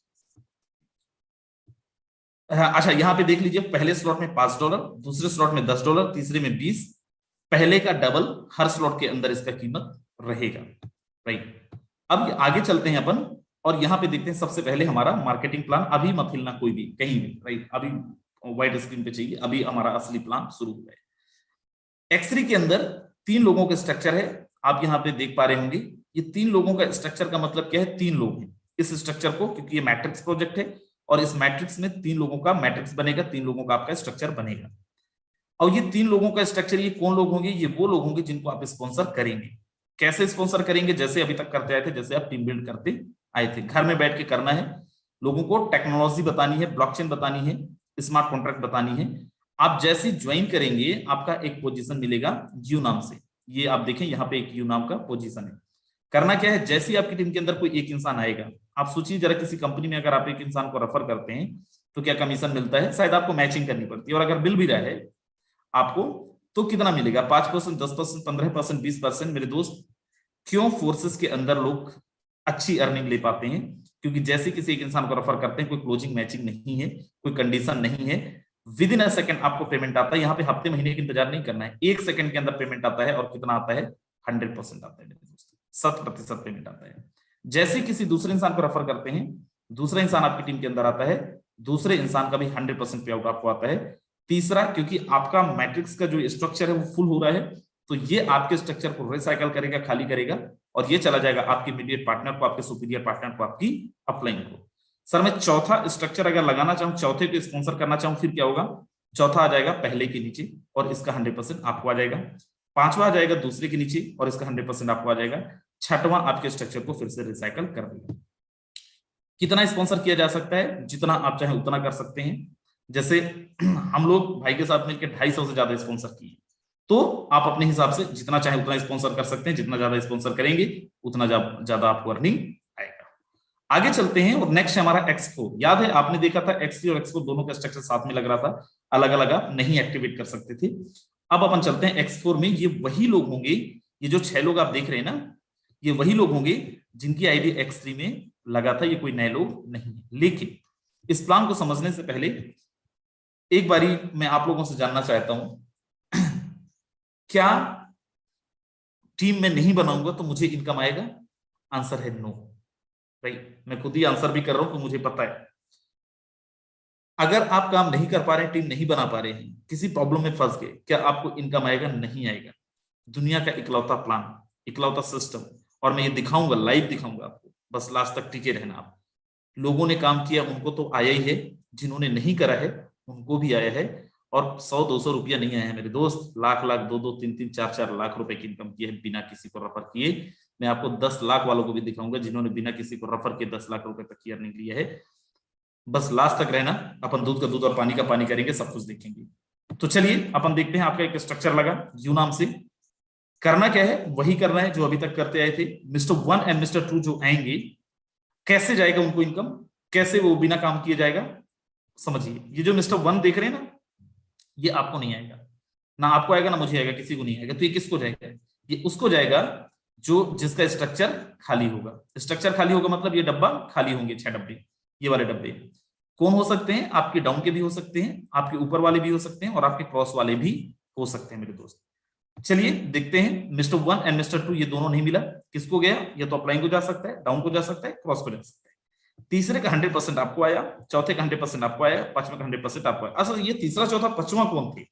अच्छा यहाँ पे देख लीजिए, पहले स्लॉट में $5, दूसरे स्लॉट में $10, तीसरे में 20, पहले का डबल हर स्लॉट के अंदर इसका कीमत रहेगा, राइट। अब आगे चलते हैं अपन और यहाँ पे देखते हैं सबसे पहले हमारा मार्केटिंग प्लान। अभी मत हिलना कोई भी कहीं भी, राइट, अभी व्हाइट स्क्रीन पे चाहिए, अभी हमारा असली प्लान शुरू हुआ है। X3 के अंदर 3 लोगों का स्ट्रक्चर है, आप यहाँ पे देख पा रहे होंगे। ये 3 लोगों का स्ट्रक्चर का मतलब क्या है? 3 लोग हैं इस स्ट्रक्चर को, क्योंकि ये मैट्रिक्स प्रोजेक्ट है और इस मैट्रिक्स में 3 लोगों का मैट्रिक्स बनेगा, 3 लोगों का आपका स्ट्रक्चर बनेगा। और ये 3 लोगों का स्ट्रक्चर, ये कौन लोग होंगे? ये वो लोग होंगे जिनको आप स्पॉन्सर करेंगे। कैसे स्पॉन्सर करेंगे? जैसे अभी तक करते आए थे, जैसे आप टीम बिल्ड करते आए थे, घर में बैठ के करना है, लोगों को टेक्नोलॉजी बतानी है, ब्लॉकचेन बतानी है, स्मार्ट कॉन्ट्रैक्ट बतानी है। आप जैसे ज्वाइन करेंगे आपका एक पोजीशन मिलेगा यू नाम से, ये आप देखें यहाँ पे एक यू नाम का पोजीशन है। करना क्या है? जैसे ही आपकी टीम के अंदर कोई एक इंसान आएगा, आप सोचिए जरा किसी कंपनी में अगर आप एक इंसान को रेफर करते हैं तो क्या कमीशन मिलता है? शायद आपको मैचिंग करनी पड़ती है, और अगर मिल भी रहा है आपको तो कितना मिलेगा? 5%, 10%, 15%, 20%। मेरे दोस्त, क्यों फोर्सेस के अंदर लोग अच्छी अर्निंग ले पाते हैं? क्योंकि जैसे किसी एक इंसान को रेफर करते हैं, कोई क्लोजिंग मैचिंग नहीं है, कोई कंडीशन नहीं है, विद इन अ सेकंड आपको पेमेंट आता है। यहाँ पे हफ्ते महीने का इंतजार नहीं करना है, 1 सेकंड के अंदर पेमेंट आता है। और कितना आता है? 100% आता है मेरे दोस्त, 100% पेमेंट आता है। जैसे किसी दूसरे इंसान को रेफर करते हैं, दूसरा इंसान आपकी टीम के अंदर आता है, दूसरे इंसान का भी 100% पे आउट आपको आता है। तीसरा, क्योंकि आपका मैट्रिक्स का जो स्ट्रक्चर है वो फुल हो रहा है, तो ये आपके स्ट्रक्चर को रिसाइकल करेगा, खाली करेगा, और ये चला जाएगा आपके इमीडिएट पार्टनर को, आपके सुपीरियर पार्टनर को, आपकी अपलाइन को। सर मैं चौथा स्ट्रक्चर अगर लगाना चाहूं, चौथे को स्पॉन्सर करना चाहूं, फिर क्या होगा? चौथा आ जाएगा पहले के नीचे और इसका 100% आपको आ जाएगा। 5वां आ जाएगा दूसरे के नीचे और इसका 100% आपको आ जाएगा। 6वां आपके स्ट्रक्चर को फिर से रिसाइकल कर देगा। कितना स्पॉन्सर किया जा सकता है? जितना आप चाहे उतना कर सकते हैं। जैसे हम लोग भाई के साथ मिलकर 250 से ज्यादा स्पॉन्सर किए, तो आप अपने हिसाब से जितना चाहे उतना स्पॉन्सर कर सकते हैं। जितना ज्यादा स्पॉन्सर करेंगे उतना ज्यादा आपको अर्निंग आएगा। आगे चलते हैं और नेक्स्ट है हमारा X4। याद है आपने देखा था X3 और X4 दोनों का स्ट्रक्चर साथ में लग रहा था, अलग अलग आप नहीं एक्टिवेट कर सकते थे। अब अपन चलते हैं X4 में। ये वही लोग होंगे, ये जो 6 लोग आप देख रहे हैं ना, ये वही लोग होंगे जिनकी आईडी X3 में लगा था। ये कोई नए लोग नहीं है। लेकिन इस प्लान को समझने से पहले एक बारी मैं आप लोगों से जानना चाहता हूं, क्या टीम में नहीं बनाऊंगा तो मुझे इनकम आएगा? आंसर है नो। राइट, मैं खुद ही आंसर भी कर रहा हूं तो मुझे पता है। अगर आप काम नहीं कर पा रहे हैं, टीम नहीं बना पा रहे हैं, किसी प्रॉब्लम में फंस गए, क्या आपको इनकम आएगा? नहीं आएगा। दुनिया का इकलौता प्लान, इकलौता सिस्टम, और मैं ये दिखाऊंगा, लाइव दिखाऊंगा आपको, बस लास्ट तक टिके रहना आप। लोगों ने काम किया उनको तो आया ही है, जिन्होंने नहीं करा है उनको भी आया है। और 100-200 रुपया नहीं आया है मेरे दोस्त, लाख लाख, 2-2, 3-3, 4-4 लाख रुपए की इनकम की है बिना किसी को रेफर किए। मैं आपको 10 लाख वालों को भी दिखाऊंगा जिन्होंने बिना किसी को रेफर किए 10 लाख रुपए तक की अर्निंग की है। बस लास्ट तक रहना, अपन दूध का दूध और पानी का पानी करेंगे, सब कुछ देखेंगे। तो चलिए अपन देखते हैं। आपका एक स्ट्रक्चर लगा यू नाम से। करना क्या है? वही करना है जो अभी तक करते आए थे। मिस्टर 1 एंड मिस्टर 2 जो आएंगे, कैसे जाएगा उनको इनकम, कैसे वो बिना काम किए जाएगा? समझिए, ये जो मिस्टर 1 देख रहे हैं ना, ये आपको नहीं आएगा, ना आपको आएगा ना मुझे आएगा, किसी को नहीं आएगा। तो ये किसको जाएगा? ये उसको जाएगा जो जिसका स्ट्रक्चर खाली होगा। स्ट्रक्चर खाली होगा मतलब ये डब्बा खाली होंगे, 6 डब्बे, ये वाले डब्बे। कौन हो सकते हैं? आपके डाउन के भी हो सकते हैं, आपके ऊपर वाले भी हो सकते हैं, और आपके क्रॉस वाले भी हो सकते हैं मेरे दोस्त। चलिए देखते हैं, मिस्टर 1 एंड मिस्टर 2 ये दोनों नहीं मिला, किसको गया? या तो अपलाइन को जा सकता है, डाउन को जा सकता है, क्रॉस को जा सकता है। तीसरे का 100% आपको आया, चौथे का 100% आपको आया, पांचवे का 100% आपको आया। असल ये तीसरा चौथा पांचवा कौन थे?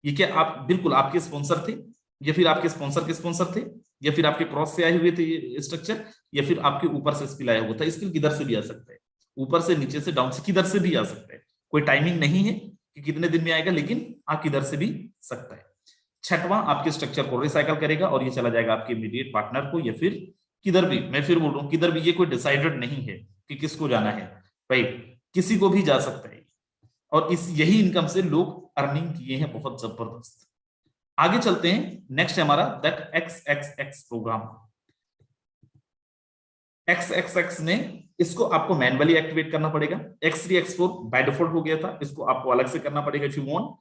ये क्या आप बिल्कुल आपके स्पॉन्सर थे, या फिर आपके स्पॉन्सर के स्पॉन्सर थे, या फिर आपके क्रॉस से आए हुए थे ये स्ट्रक्चर, या फिर आपके ऊपर से स्किल आया हुआ था? स्किल किधर से भी आ सकता है, ऊपर से, नीचे से, डाउन से, किधर से भी आ सकता है। कोई टाइमिंग नहीं है कि कितने दिन में आएगा, लेकिन आ किधर से भी सकता है। छठवां आपके स्ट्रक्चर को रिसाइकल करेगा और ये चला जाएगा आपके इमीडिएट पार्टनर को, या फिर किधर भी, मैं फिर बोल रहा हूं किधर भी, ये कोई डिसाइडेड नहीं है कि किसको जाना है, राइट, किसी को भी जा सकता है। और इस यही इनकम से लोग अर्निंग किए हैं बहुत जबरदस्त। आगे चलते हैं, नेक्स्ट है हमारा दैट XXX प्रोग्राम। XXX में इसको आपको मैनुअली एक्टिवेट करना पड़ेगा। X3 X4 बाय डिफॉल्ट हो गया था, इसको आपको अलग से करना पड़ेगा if you want.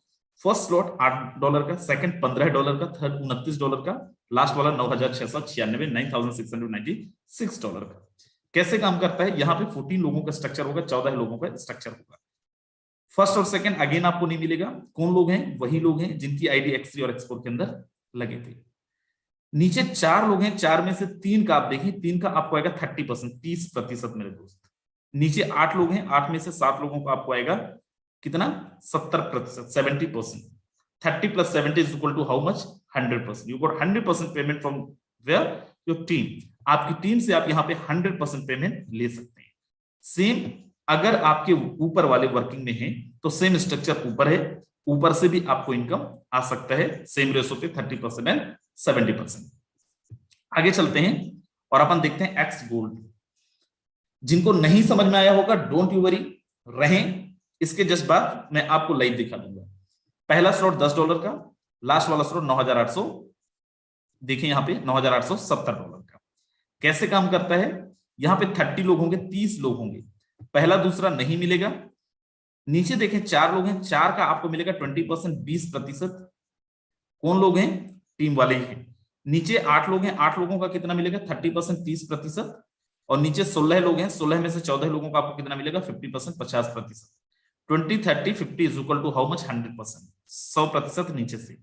First slot $8 का, सेकंड $15 का, थर्ड $29 का, लास्ट वाला 9,696 $9,696 का। कैसे काम करता है? यहाँ पे 14 लोगों का स्ट्रक्चर होगा, 14 लोगों का स्ट्रक्चर होगा। फर्स्ट और सेकंड अगेन आपको नहीं मिलेगा। कौन लोग हैं? वही लोग हैं जिनकी आईडी X3 और X4 के अंदर लगे थे। नीचे 4 लोग हैं, 4 में से 3 का आप देखें, 3 का आपको आएगा 30%, 30% मेरे दोस्त। नीचे 8 लोग हैं, 8 में से 7 लोगों को आपको आएगा कितना? 70%, 70%। 30 + 70 is equal to how much? 100%। You got 100% payment from where? Your team. आपकी टीम से आप यहाँ पे 100% पेमेंट ले सकते हैं। सेम अगर आपके ऊपर वाले वर्किंग में हैं तो सेम स्ट्रक्चर ऊपर है, ऊपर से भी आपको इनकम आ सकता है सेम रेशो पे, 30% एंड 70%। आगे चलते हैं और अपन देखते हैं एक्स गोल्ड। जिनको नहीं समझ में आया होगा डोंट यू वरी, रहें, इसके जस्ट बाद मैं आपको लाइव दिखा दूंगा। पहला स्लॉट $10 का, लास्ट वाला स्लॉट 9,800, देखिए यहाँ पे $9,870 का। कैसे काम करता है? यहाँ पे 30 लोग होंगे, 30 लोग होंगे, पहला दूसरा नहीं मिलेगा। नीचे देखें 4 लोग हैं, 4 का आपको मिलेगा 20%, 20%। कौन लोग हैं? टीम वाले ही हैं। नीचे 8 लोग हैं, 8 लोगों का कितना मिलेगा? 30%, 30%। और नीचे 16 लोग हैं, 16 में से 14 लोगों का आपको कितना मिलेगा? 50%, 50%। 20, 30, 50 is equal to how much? 100%, 100% नीचे से।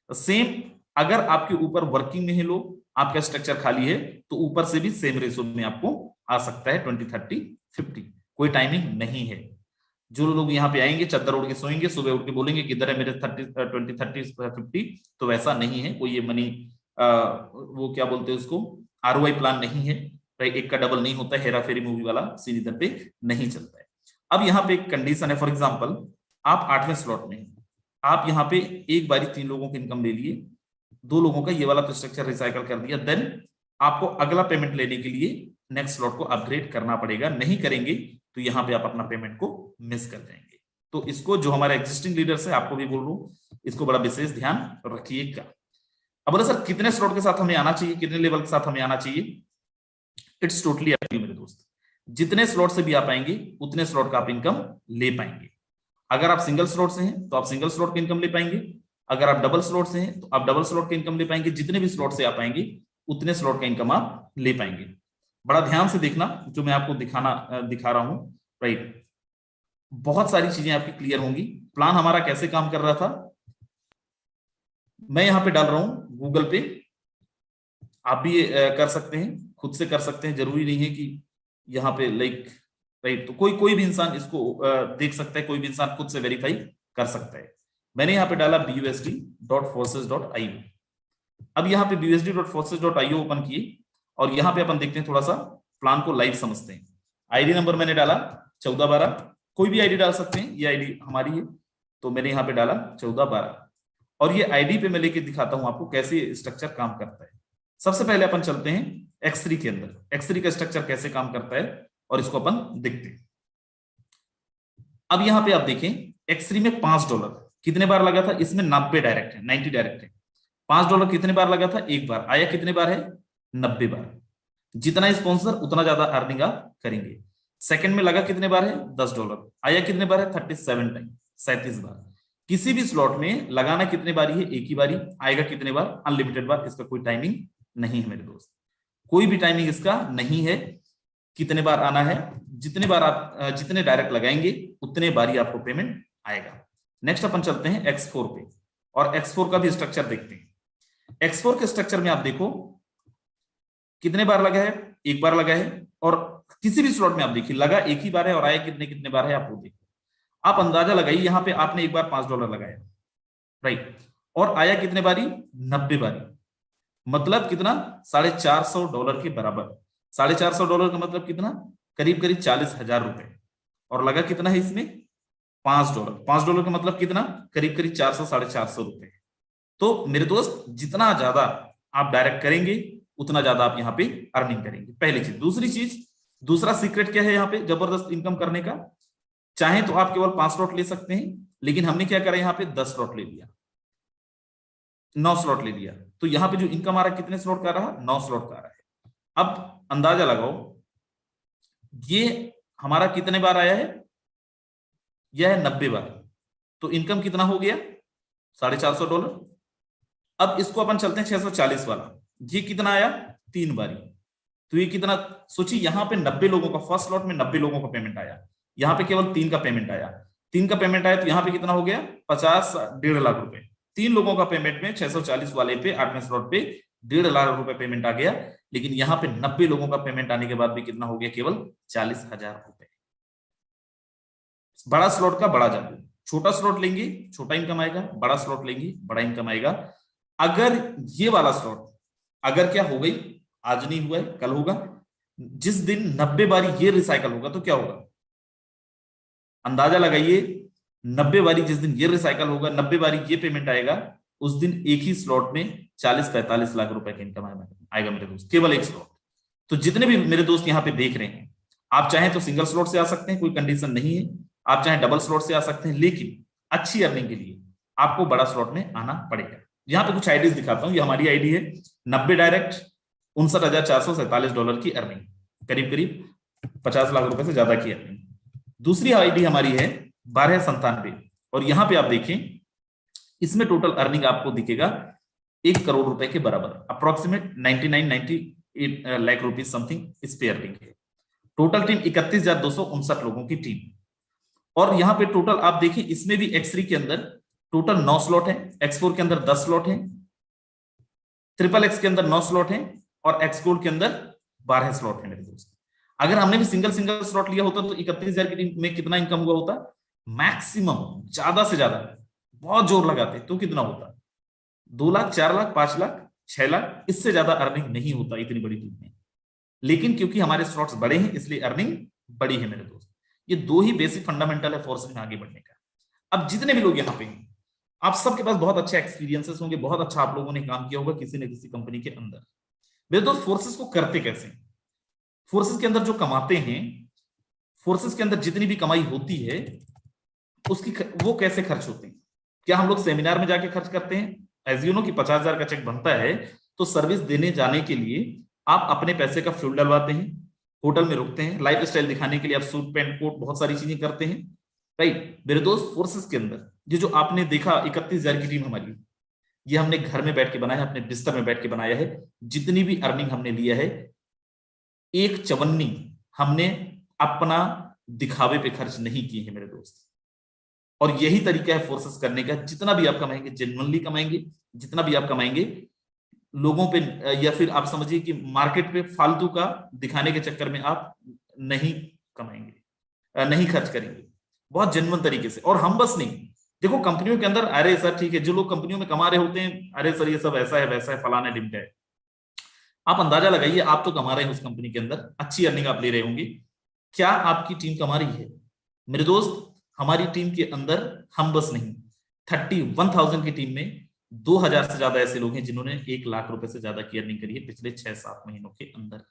सेम अगर आपके ऊपर वर्किंग में है लोग, आपका स्ट्रक्चर खाली है, तो ऊपर से भी सेम रेशो में आपको आ सकता है 20, 30, 50। कोई टाइमिंग नहीं है। जो लोग यहाँ पे आएंगे चद्दर उड़ के सोएंगे, सुबह उठ के बोलेंगे किधर है मेरे 20, 30, 50, तो वैसा नहीं है। कोई ये मनी वो क्या बोलते हैं उसको, ROI प्लान नहीं है, राइट। एक का डबल नहीं होता, हेरा फेरी मूवी वाला सीन इधर पे नहीं चलता है। अब यहाँ पे एक कंडीशन है, फॉर एग्जाम्पल आप 8वें स्लॉट में हैं, आप यहाँ पे एक बारी 3 लोगों की इनकम ले लिए, 2 लोगों का ये वाला तो स्ट्रक्चर रिसाइकल कर दिया, देन आपको अगला पेमेंट लेने के लिए नेक्स्ट स्लॉट को अपग्रेड करना पड़ेगा। नहीं करेंगे तो यहाँ पे आप अपना पेमेंट को मिस कर जाएंगे। तो इसको जो हमारे एग्जिस्टिंग लीडर्स है, आपको भी बोल रहा हूँ, इसको बड़ा विशेष ध्यान रखिएगा। अब बोले सर कितने स्लॉट के साथ हमें आना चाहिए, कितने लेवल के साथ हमें आना चाहिए? It's totally up to you मेरे दोस्त। जितने स्लॉट से भी आप आएंगे उतने स्लॉट का आप इनकम ले पाएंगे। अगर आप सिंगल स्लॉट से हैं तो आप सिंगल स्लॉट की इनकम ले पाएंगे, अगर आप डबल स्लॉट से हैं तो आप डबल स्लॉट की इनकम ले पाएंगे। जितने भी स्लॉट से आप आएंगे उतने स्लॉट का इनकम आप ले पाएंगे। बड़ा ध्यान से देखना जो मैं आपको दिखा रहा हूं, राइट। बहुत सारी चीजें आपकी क्लियर होंगी। प्लान हमारा कैसे काम कर रहा था, मैं यहां पे डाल रहा हूं गूगल पे, आप भी कर सकते हैं, खुद से कर सकते हैं, जरूरी नहीं है कि यहाँ पे लाइक, राइट। तो कोई भी इंसान इसको देख सकता है, कोई भी इंसान खुद से वेरीफाई कर सकता है। मैंने यहाँ पे डाला busd.forces.io। अब यहाँ पे busd.forces.io ओपन किए और यहाँ पे अपन देखते हैं, थोड़ा सा प्लान को लाइव समझते हैं। आईडी नंबर मैंने डाला 1412, कोई भी आईडी डाल सकते हैं, ये आईडी हमारी है, तो मैंने यहाँ पे डाला 1412 और ये आईडी पे मैं लेके दिखाता हूँ आपको कैसे स्ट्रक्चर काम करता है। सबसे पहले अपन चलते हैं X3 के अंदर, X3 का स्ट्रक्चर कैसे काम करता है और इसको अपन देखते हैं। अब यहाँ पे आप देखें X3 में $5 कितने बार लगा था? इसमें 90 डायरेक्ट है, 90 डायरेक्ट है। $5 कितने बार लगा था? एक बार आया। कितने बार है? 90 बार। जितना स्पॉन्सर उतना ज्यादा अर्निंग आप करेंगे। सेकंड में लगा कितने बार है? $10 आया। कितने बार है? 37 टाइम, 37 बार। किसी भी स्लॉट में लगाना कितने बारी है? एक ही बारी। आएगा कितने बार? अनलिमिटेड बार। इसका कोई टाइमिंग नहीं है मेरे दोस्त, कोई भी टाइमिंग इसका नहीं है। कितने बार आना है? जितने बार आप जितने डायरेक्ट लगाएंगे उतने बारी आपको पेमेंट आएगा। नेक्स्ट अपन चलते हैं X4 पे और X4 का भी स्ट्रक्चर देखते हैं। X4 के स्ट्रक्चर में आप देखो कितने बार लगा है, एक बार लगा है, और किसी भी स्लॉट में आप देखिए लगा एक ही बार है और आया कितने कितने बार है आप वो देखो। आप अंदाजा लगाइए, यहां पे आपने एक बार $5 लगाया, राइट, और आया कितने बारी, 90 बारी, मतलब कितना, $450 के बराबर। $450 का मतलब कितना, करीब करीब 40,000 रुपए, और लगा कितना है इसमें, $5। $5 का मतलब कितना, करीब करीब 400 450 रुपए। तो मेरे दोस्त जितना ज्यादा आप डायरेक्ट करेंगे उतना ज्यादा आप यहाँ पे अर्निंग करेंगे, पहली चीज। दूसरी चीज, दूसरा सीक्रेट क्या है यहाँ पे जबरदस्त इनकम करने का, चाहे तो आप केवल 5 स्लॉट ले सकते हैं, लेकिन हमने क्या करा यहाँ पे 10 स्लॉट ले लिया, 9 स्लॉट ले लिया, तो यहाँ पे जो इनकम आ रहा है कितने स्लॉट का रहा, 9 स्लॉट का आ रहा है। अब अंदाजा लगाओ ये हमारा कितने बार आया है, यह है 90 बार, तो इनकम कितना हो गया, $450। अब इसको अपन चलते हैं 640 वाला, ये कितना आया, 3 बारी, तो ये कितना, सोचिए यहाँ पे 90 लोगों का, फर्स्ट स्लॉट में 90 लोगों का पेमेंट आया, यहाँ पे केवल 3 का पेमेंट आया, 3 का पेमेंट आया, तो यहाँ पे कितना हो गया, 50 1.5 लाख रुपए। 3 लोगों का पेमेंट में 640 वाले पे 8वें स्लॉट पे 1.5 लाख रुपए पेमेंट आ गया, लेकिन यहाँ पे 90 लोगों का पेमेंट आने के बाद भी कितना हो गया, केवल 40,000 रुपए। बड़ा स्लॉट का बड़ा जादू, छोटा स्लॉट लेंगे छोटा इनकम आएगा, बड़ा स्लॉट लेंगे बड़ा इनकम आएगा। अगर ये वाला स्लॉट अगर क्या हो गई, आज नहीं हुआ है कल होगा, जिस दिन 90 बारी ये रिसाइकल होगा तो क्या होगा, अंदाजा लगाइए, 90 बारी जिस दिन ये रिसाइकल होगा, 90 बारी ये पेमेंट आएगा, उस दिन एक ही स्लॉट में 40-45 लाख रुपए का इनकम आएगा मेरे दोस्त, केवल एक स्लॉट। तो जितने भी मेरे दोस्त यहाँ पे देख रहे हैं, आप चाहें तो सिंगल स्लॉट से आ सकते हैं, कोई कंडीशन नहीं है, आप चाहे डबल स्लॉट से आ सकते हैं, लेकिन अच्छी अर्निंग के लिए आपको बड़ा स्लॉट में आना पड़ेगा। यहाँ पे कुछ आईडीज दिखाता हूँ, ये हमारी आईडी है, 90 डायरेक्ट, $59,447 की अर्निंग, करीब करीब 50 लाख रुपए से ज्यादा की अर्निंग। दूसरी आईडी हमारी है 1297, और यहां पे आप देखें इसमें टोटल अर्निंग आपको दिखेगा 1 करोड़ रुपए के बराबर, अप्रोक्सीमेट 98 लाख रुपीज समथिंग इस पे अर्निंग है। टोटल टीम 31,259 लोगों की टीम, और यहाँ पे टोटल आप देखिए इसमें भी X3 के अंदर टोटल 9 स्लॉट है, X4 के अंदर 10 स्लॉट है, XXX के अंदर 9 स्लॉट है, और X Gold के अंदर 12 स्लॉट है मेरे दोस्त। अगर हमने भी सिंगल स्लॉट लिया होता तो 31,000 की टीम में कितना इनकम हुआ होता, मैक्सिमम ज्यादा से ज्यादा बहुत जोर लगाते तो कितना होता, 2 लाख 4 लाख 5 लाख 6 लाख, इससे ज्यादा अर्निंग नहीं होता इतनी बड़ी टीम में। लेकिन क्योंकि हमारे स्लॉट्स बड़े हैं इसलिए अर्निंग बड़ी है मेरे दोस्त। ये 2 ही बेसिक फंडामेंटल है फोर्सेस में आगे बढ़ने का। अब जितने भी लोग यहाँ पे हैं, आप सबके पास बहुत अच्छे एक्सपीरियंसेस होंगे, बहुत अच्छा आप लोगों ने काम किया होगा किसी न किसी कंपनी के अंदर। मेरे दोस्त फोर्सेस को करते कैसे, फोर्सेस के अंदर जो कमाते हैं, फोर्सेस के अंदर जितनी भी कमाई होती है उसकी वो कैसे खर्च होते हैं, क्या हम लोग सेमिनार में जाके खर्च करते हैं, एज यू नो कि 50,000 का चेक बनता है तो सर्विस देने जाने के लिए आप अपने पैसे का फ्यूल डलवाते हैं, होटल में रुकते हैं, लाइफ स्टाइल दिखाने के लिए आप सूट पैंट कोट बहुत सारी चीजें करते हैं, राइट। मेरे दोस्त फोर्सेस के अंदर ये जो आपने देखा 31,000 की टीम हमारी, ये हमने घर में बैठ के बनाया है, अपने बिस्तर में बैठ के बनाया है। जितनी भी अर्निंग हमने लिया है, एक चवन्नी हमने अपना दिखावे पे खर्च नहीं की है मेरे दोस्त। और यही तरीका है फोर्सेस करने का, जितना भी आप कमाएंगे जेन्युइनली कमाएंगे, जितना भी आप कमाएंगे लोगों पे या फिर आप समझिए कि मार्केट पे फालतू का दिखाने के चक्कर में आप नहीं कमाएंगे, नहीं खर्च करेंगे, बहुत जेन्युइन तरीके से। और हम बस नहीं, देखो कंपनियों के अंदर अरे सर ठीक है, जो लोग कंपनियों में कमा रहे होते हैं, अरे सर ये सब ऐसा है वैसा है फलाना लिमिट है, आप अंदाजा लगाइए आप तो कमा रहे हैं उस कंपनी के अंदर, अच्छी अर्निंग आप ले रहे होंगे, क्या आपकी टीम कमा रही है मेरे दोस्त? हमारी टीम के अंदर हम बस नहीं, 31,000 की टीम में 2,000 से ज्यादा ऐसे लोग हैं जिन्होंने 1 लाख रुपए से ज्यादा की अर्निंग करी है पिछले 6-7 महीनों के अंदर।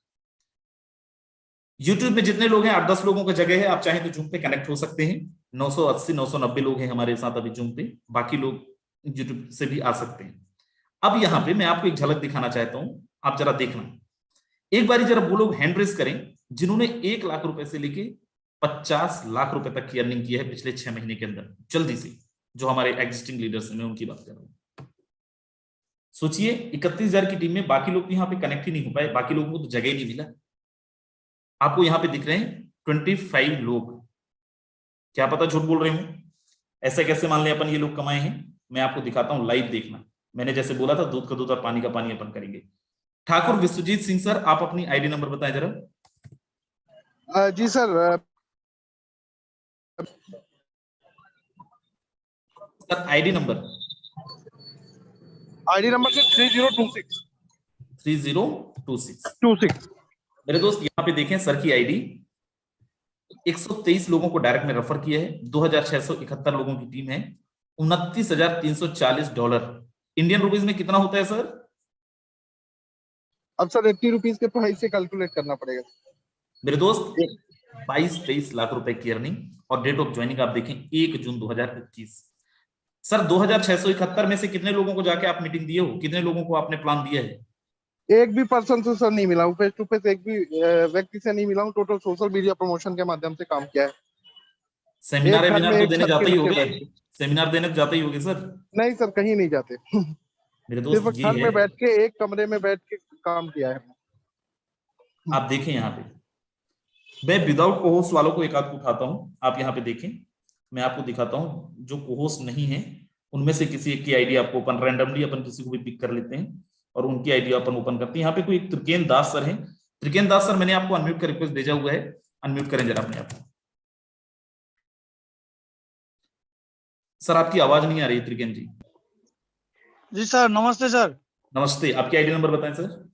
यूट्यूब में जितने लोग हैं 8-10 लोगों का जगह है, आप चाहें तो जूम पे कनेक्ट हो सकते हैं। 980-990 लोग हैं हमारे साथ अभी जूम पे, बाकी लोग यूट्यूब से भी आ सकते हैं। अब यहाँ पे मैं आपको एक झलक दिखाना चाहता हूं, आप जरा देखना एक बारी, जरा वो लोग हैंड रेस करें जिन्होंने 1 लाख रुपए से लेके 50 लाख रुपए तक की अर्निंग की है पिछले 6 महीने के अंदर, जल्दी से, जो हमारे एग्जिस्टिंग लीडर्स हैं, मैं उनकी बात कर रहा हूं। सोचिए 31,000 की टीम में बाकी लोग यहाँ पे कनेक्ट ही नहीं हो पाए, बाकी लोगों को तो जगह ही नहीं मिला। आपको यहाँ पे दिख रहे हैं 25 लोग, क्या पता झूठ बोल रहे हूं, ऐसा कैसे मान लें अपन ये लोग कमाए हैं, मैं आपको दिखाता हूं लाइव, देखना मैंने जैसे बोला था, दूध का दूध और पानी का पानी अपन करेंगे। ठाकुर विश्वजीत सिंह सर, आप अपनी आईडी नंबर बताएं जरा। जी सर, आईडी नंबर से 3026 3026। मेरे दोस्त यहाँ पे देखें, सर की आईडी 123 लोगों को डायरेक्ट में रेफर किया है, 2671 लोगों की टीम है, $29,340। इंडियन रुपीज में कितना होता है सर? अब सर 80 रुपीज के प्राइस से कैलकुलेट करना पड़ेगा मेरे दोस्त। 22-23 लाख रुपए की अर्निंग, और डेट ऑफ ज्वाइनिंग आप देखें 1 जून 2021। सर 2671 में से कितने लोगों को जाके आप मीटिंग दिए हो, कितने लोगों को आपने प्लान दिया है? एक भी पर्सन से सर नहीं मिला हूँ, फेस टू फेस एक भी व्यक्ति से नहीं मिला हूँ। टोटल सोशल मीडिया प्रमोशन के माध्यम से काम किया है। सेमिनार तो देने जाते ही होंगे, सेमिनार देने जाते ही होंगे सर? नहीं सर, कहीं नहीं जाते। मेरे दोस्त सिर्फ घर में बैठ के, एक कमरे में बैठ के काम किया है। आप देखें यहाँ पे, मैं विदाउट कोहोस्ट वालों को एक आध उठाता हूँ, आप यहाँ पे देखें, मैं आपको दिखाता हूँ। जो कोहोस्ट नहीं है उनमें से किसी एक की आईडी आपको ओपन, रैंडमली अपन किसी को भी पिक कर लेते हैं और उनकी आईडी अपन ओपन करते हैं। यहाँ पे कोई त्रिकेन दास सर है। त्रिकेन दास सर, मैंने आपको अनम्यूट का रिक्वेस्ट भेजा हुआ है, अनम्यूट करें जरा अपने आप को। सर आपकी आवाज नहीं आ रही त्रिकेन जी। जी सर, नमस्ते सर। नमस्ते, आपकी आईडी नंबर बताएं सर।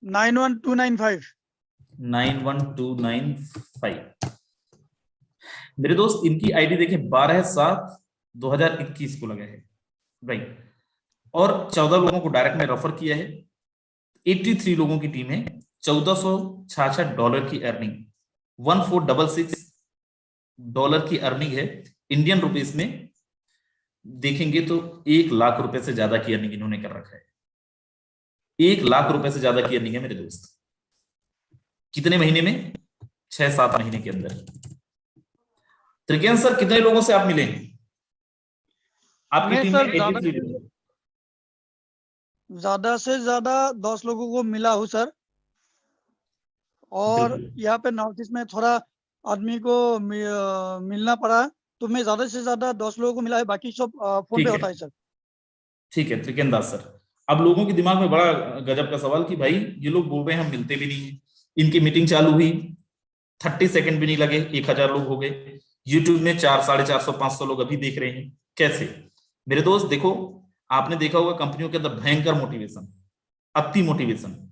91295। 91295। मेरे दोस्त इनकी आईडी देखें, 12/7/2021 को लगा है, राइट, और 14 लोगों को डायरेक्ट में रेफर किया है। 83 लोगों की टीम है, $1466 की अर्निंग, $1466 की अर्निंग है। इंडियन रुपीस में देखेंगे तो 1 लाख रुपए से ज्यादा की अर्निंग इन्होंने कर रखा है। 1 लाख रुपए से ज्यादा की अर्निंग है मेरे दोस्त। कितने महीने में? 6-7 महीने के अंदर। त्रिकेन सर, कितने लोगों से आप मिले? आपकी टीम में 83 लोग। ज्यादा से ज्यादा 10 लोगों को मिला हूँ सर। और यहाँ पे नॉर्थ ईस्ट में थोड़ा आदमी को मिलना पड़ा, तो मैं ज्यादा से ज्यादा 10 लोगों को मिला है, बाकी सब फोन पे होता है सर। ठीक है त्रिकेन दास सर, अब लोगों के दिमाग में बड़ा गजब का सवाल कि भाई ये लोग बोल रहे हैं हम मिलते भी नहीं है। इनकी मीटिंग चालू हुई, 30 सेकंड भी नहीं लगे, 1000 लोग हो गए। यूट्यूब में 400-450-500 लोग अभी देख रहे हैं। कैसे? मेरे दोस्त देखो, आपने देखा होगा कंपनियों के अंदर भयंकर मोटिवेशन, अति मोटिवेशन,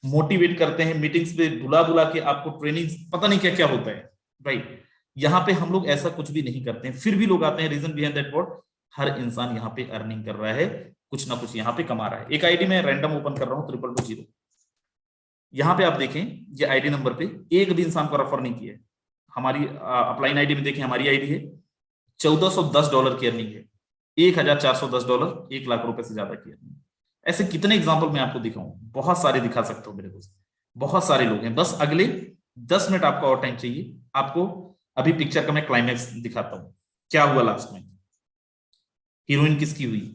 मोटिवेट करते हैं मीटिंग्स पे बुला बुला के, आपको ट्रेनिंग, पता नहीं क्या क्या होता है, राइट। यहाँ पे हम लोग ऐसा कुछ भी नहीं करते हैं, फिर भी लोग आते हैं। रीजन बिहाइंड दैट व्हाट, हर इंसान यहाँ पे अर्निंग कर रहा है, कुछ ना कुछ यहाँ पे कमा रहा है। एक आईडी में रैंडम ओपन कर रहा हूँ, 2220। यहाँ पे आप देखें, ये आईडी नंबर पे एक भी इंसान को रेफर नहीं किया है। हमारी अपलाइन आईडी में देखें, हमारी आईडी है, $1410 की अर्निंग है, $1410, 1 लाख रुपए से ज्यादा की अर्निंग। ऐसे कितने एग्जाम्पल मैं आपको दिखाऊं? बहुत सारे दिखा सकता हूं मेरे दोस्त, बहुत सारे लोग हैं। बस अगले 10 मिनट आपका और टाइम चाहिए। आपको अभी पिक्चर का मैं क्लाइमैक्स दिखाता हूं, क्या हुआ लास्ट में, हीरोइन किसकी हुई।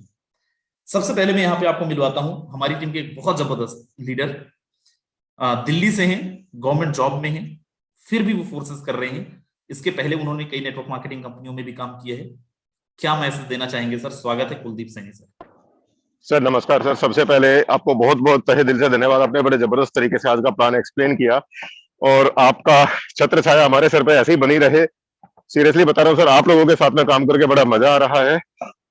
सबसे पहले मैं यहाँ पे आपको मिलवाता हूं हमारी टीम के एक बहुत जबरदस्त लीडर, दिल्ली से हैं, गवर्नमेंट जॉब में हैं, फिर भी वो फोर्सेस कर रहे हैं। इसके पहले उन्होंने कई नेटवर्क मार्केटिंग कंपनियों में भी काम किया है। क्या मैसेज देना चाहेंगे सर? स्वागत है कुलदीप सैनी सर। सर नमस्कार सर, सबसे पहले आपको बहुत बहुत तहे दिल से धन्यवाद। आपने बड़े जबरदस्त तरीके से आज का प्लान एक्सप्लेन किया और आपका छत्र छाया हमारे सर पे ऐसे ही बनी रहे। सीरियसली बता रहा हूँ सर, आप लोगों के साथ में काम करके बड़ा मजा आ रहा है।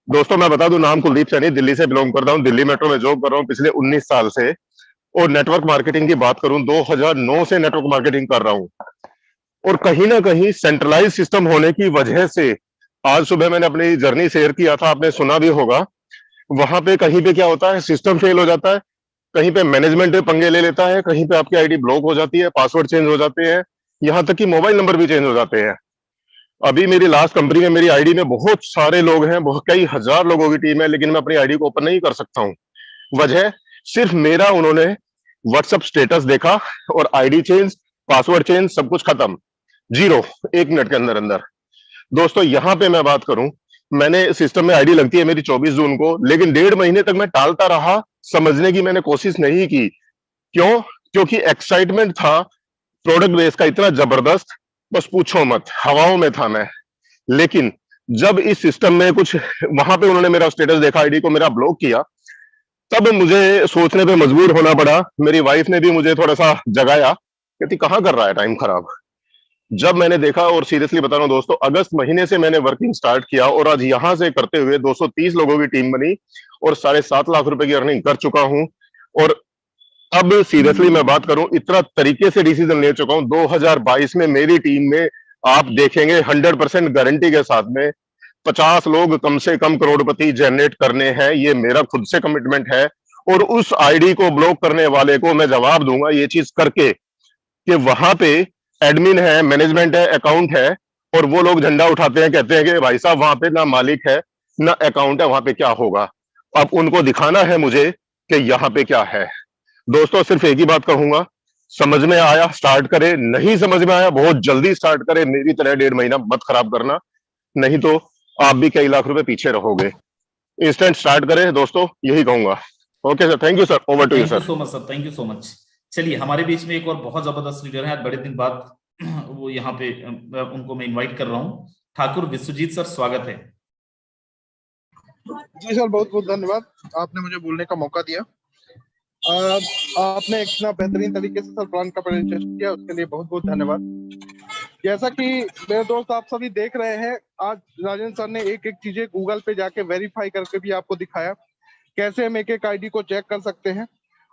दोस्तों मैं बता दूं, नाम कुलदीप सैनी, दिल्ली से बिलोंग करता हूँ, दिल्ली मेट्रो में जॉब कर रहा हूँ पिछले 19 साल से। और नेटवर्क मार्केटिंग की बात करूं, 2009 से नेटवर्क मार्केटिंग कर रहा हूं। और कहीं ना कहीं सेंट्रलाइज सिस्टम होने की वजह से, आज सुबह मैंने अपनी जर्नी शेयर किया था, आपने सुना भी होगा, वहां पे कहीं पे क्या होता है, सिस्टम फेल हो जाता है, कहीं पे मैनेजमेंट पंगे ले लेता है, कहीं पे आपकी आईडी ब्लॉक हो जाती है, पासवर्ड चेंज हो जाते हैं, यहां तक कि मोबाइल नंबर भी चेंज हो जाते हैं। अभी मेरी लास्ट कंपनी में मेरी आईडी में बहुत सारे लोग हैं, बहुत कई हजार लोगों की टीम है, लेकिन मैं अपनी आईडी को ओपन नहीं कर सकता हूं। वजह सिर्फ मेरा, उन्होंने व्हाट्सएप स्टेटस देखा और आईडी चेंज, पासवर्ड चेंज, सब कुछ खत्म, जीरो, 1 मिनट के अंदर अंदर। दोस्तों यहां पे मैं बात करूं, मैंने सिस्टम में आईडी लगती है मेरी 24 जून को, लेकिन 1.5 महीने तक मैं टालता रहा, समझने की मैंने कोशिश नहीं की। क्यों? क्योंकि एक्साइटमेंट था प्रोडक्ट बेस का इतना जबरदस्त, बस पूछो मत, हवाओं में था मैं। लेकिन जब इस सिस्टम में कुछ वहां पे उन्होंने मेरा स्टेटस देखा, आईडी को मेरा ब्लॉक किया, तब मुझे सोचने पे मजबूर होना पड़ा। मेरी वाइफ ने भी मुझे थोड़ा सा जगाया, कहती कहाँ कर रहा है टाइम खराब। जब मैंने देखा, और सीरियसली बता रहा हूँ दोस्तों, अगस्त महीने से मैंने वर्किंग स्टार्ट किया और आज यहां से करते हुए 230 लोगों की टीम बनी और 7.5 लाख रुपए की अर्निंग कर चुका हूं। और अब सीरियसली मैं बात करूं, इतना तरीके से डिसीजन ले चुका हूं। 2022 में मेरी टीम में आप देखेंगे 100% गारंटी के साथ में 50 लोग कम से कम करोड़पति जनरेट करने हैं। ये मेरा खुद से कमिटमेंट है। और उस आईडी को ब्लॉक करने वाले को मैं जवाब दूंगा ये चीज करके कि वहां पे एडमिन है, मैनेजमेंट है, अकाउंट है, और वो लोग झंडा उठाते हैं, कहते हैं कि भाई साहब वहां पे ना मालिक है ना अकाउंट है, वहां पे क्या होगा। अब उनको दिखाना है मुझे कि यहाँ पे क्या है। दोस्तों सिर्फ एक ही बात कहूंगा, समझ में आया स्टार्ट करे, नहीं समझ में आया बहुत जल्दी स्टार्ट करे, मेरी तरह 1.5 महीना मत खराब करना, नहीं तो आप भी कई लाख रुपए पीछे रहोगे। इंस्टेंट स्टार्ट करें दोस्तों, यही कहूंगा। Okay sir, thank you sir, over to you thank you sir. So much sir, thank you so much. चलिए हमारे बीच में एक और बहुत जबरदस्त लीडर है, आज बड़े दिन बाद वो यहाँ पे उनको मैं इनवाइट कर रहा हूँ। ठाकुर विश्वजीत सर, स्वागत है। जी सर, बहुत बहुत धन्यवाद, आपने मुझे बोलने का मौका दिया। आपने इतना बेहतरीन तरीके से सर प्लान का प्रेजेंटेशन किया, उसके लिए बहुत बहुत धन्यवाद। जैसा कि मेरे दोस्त आप सभी देख रहे हैं, आज राजेंद्र सर ने एक एक चीजें गूगल पे जाके वेरीफाई करके भी आपको दिखाया कैसे हम एक एक आईडी को चेक कर सकते हैं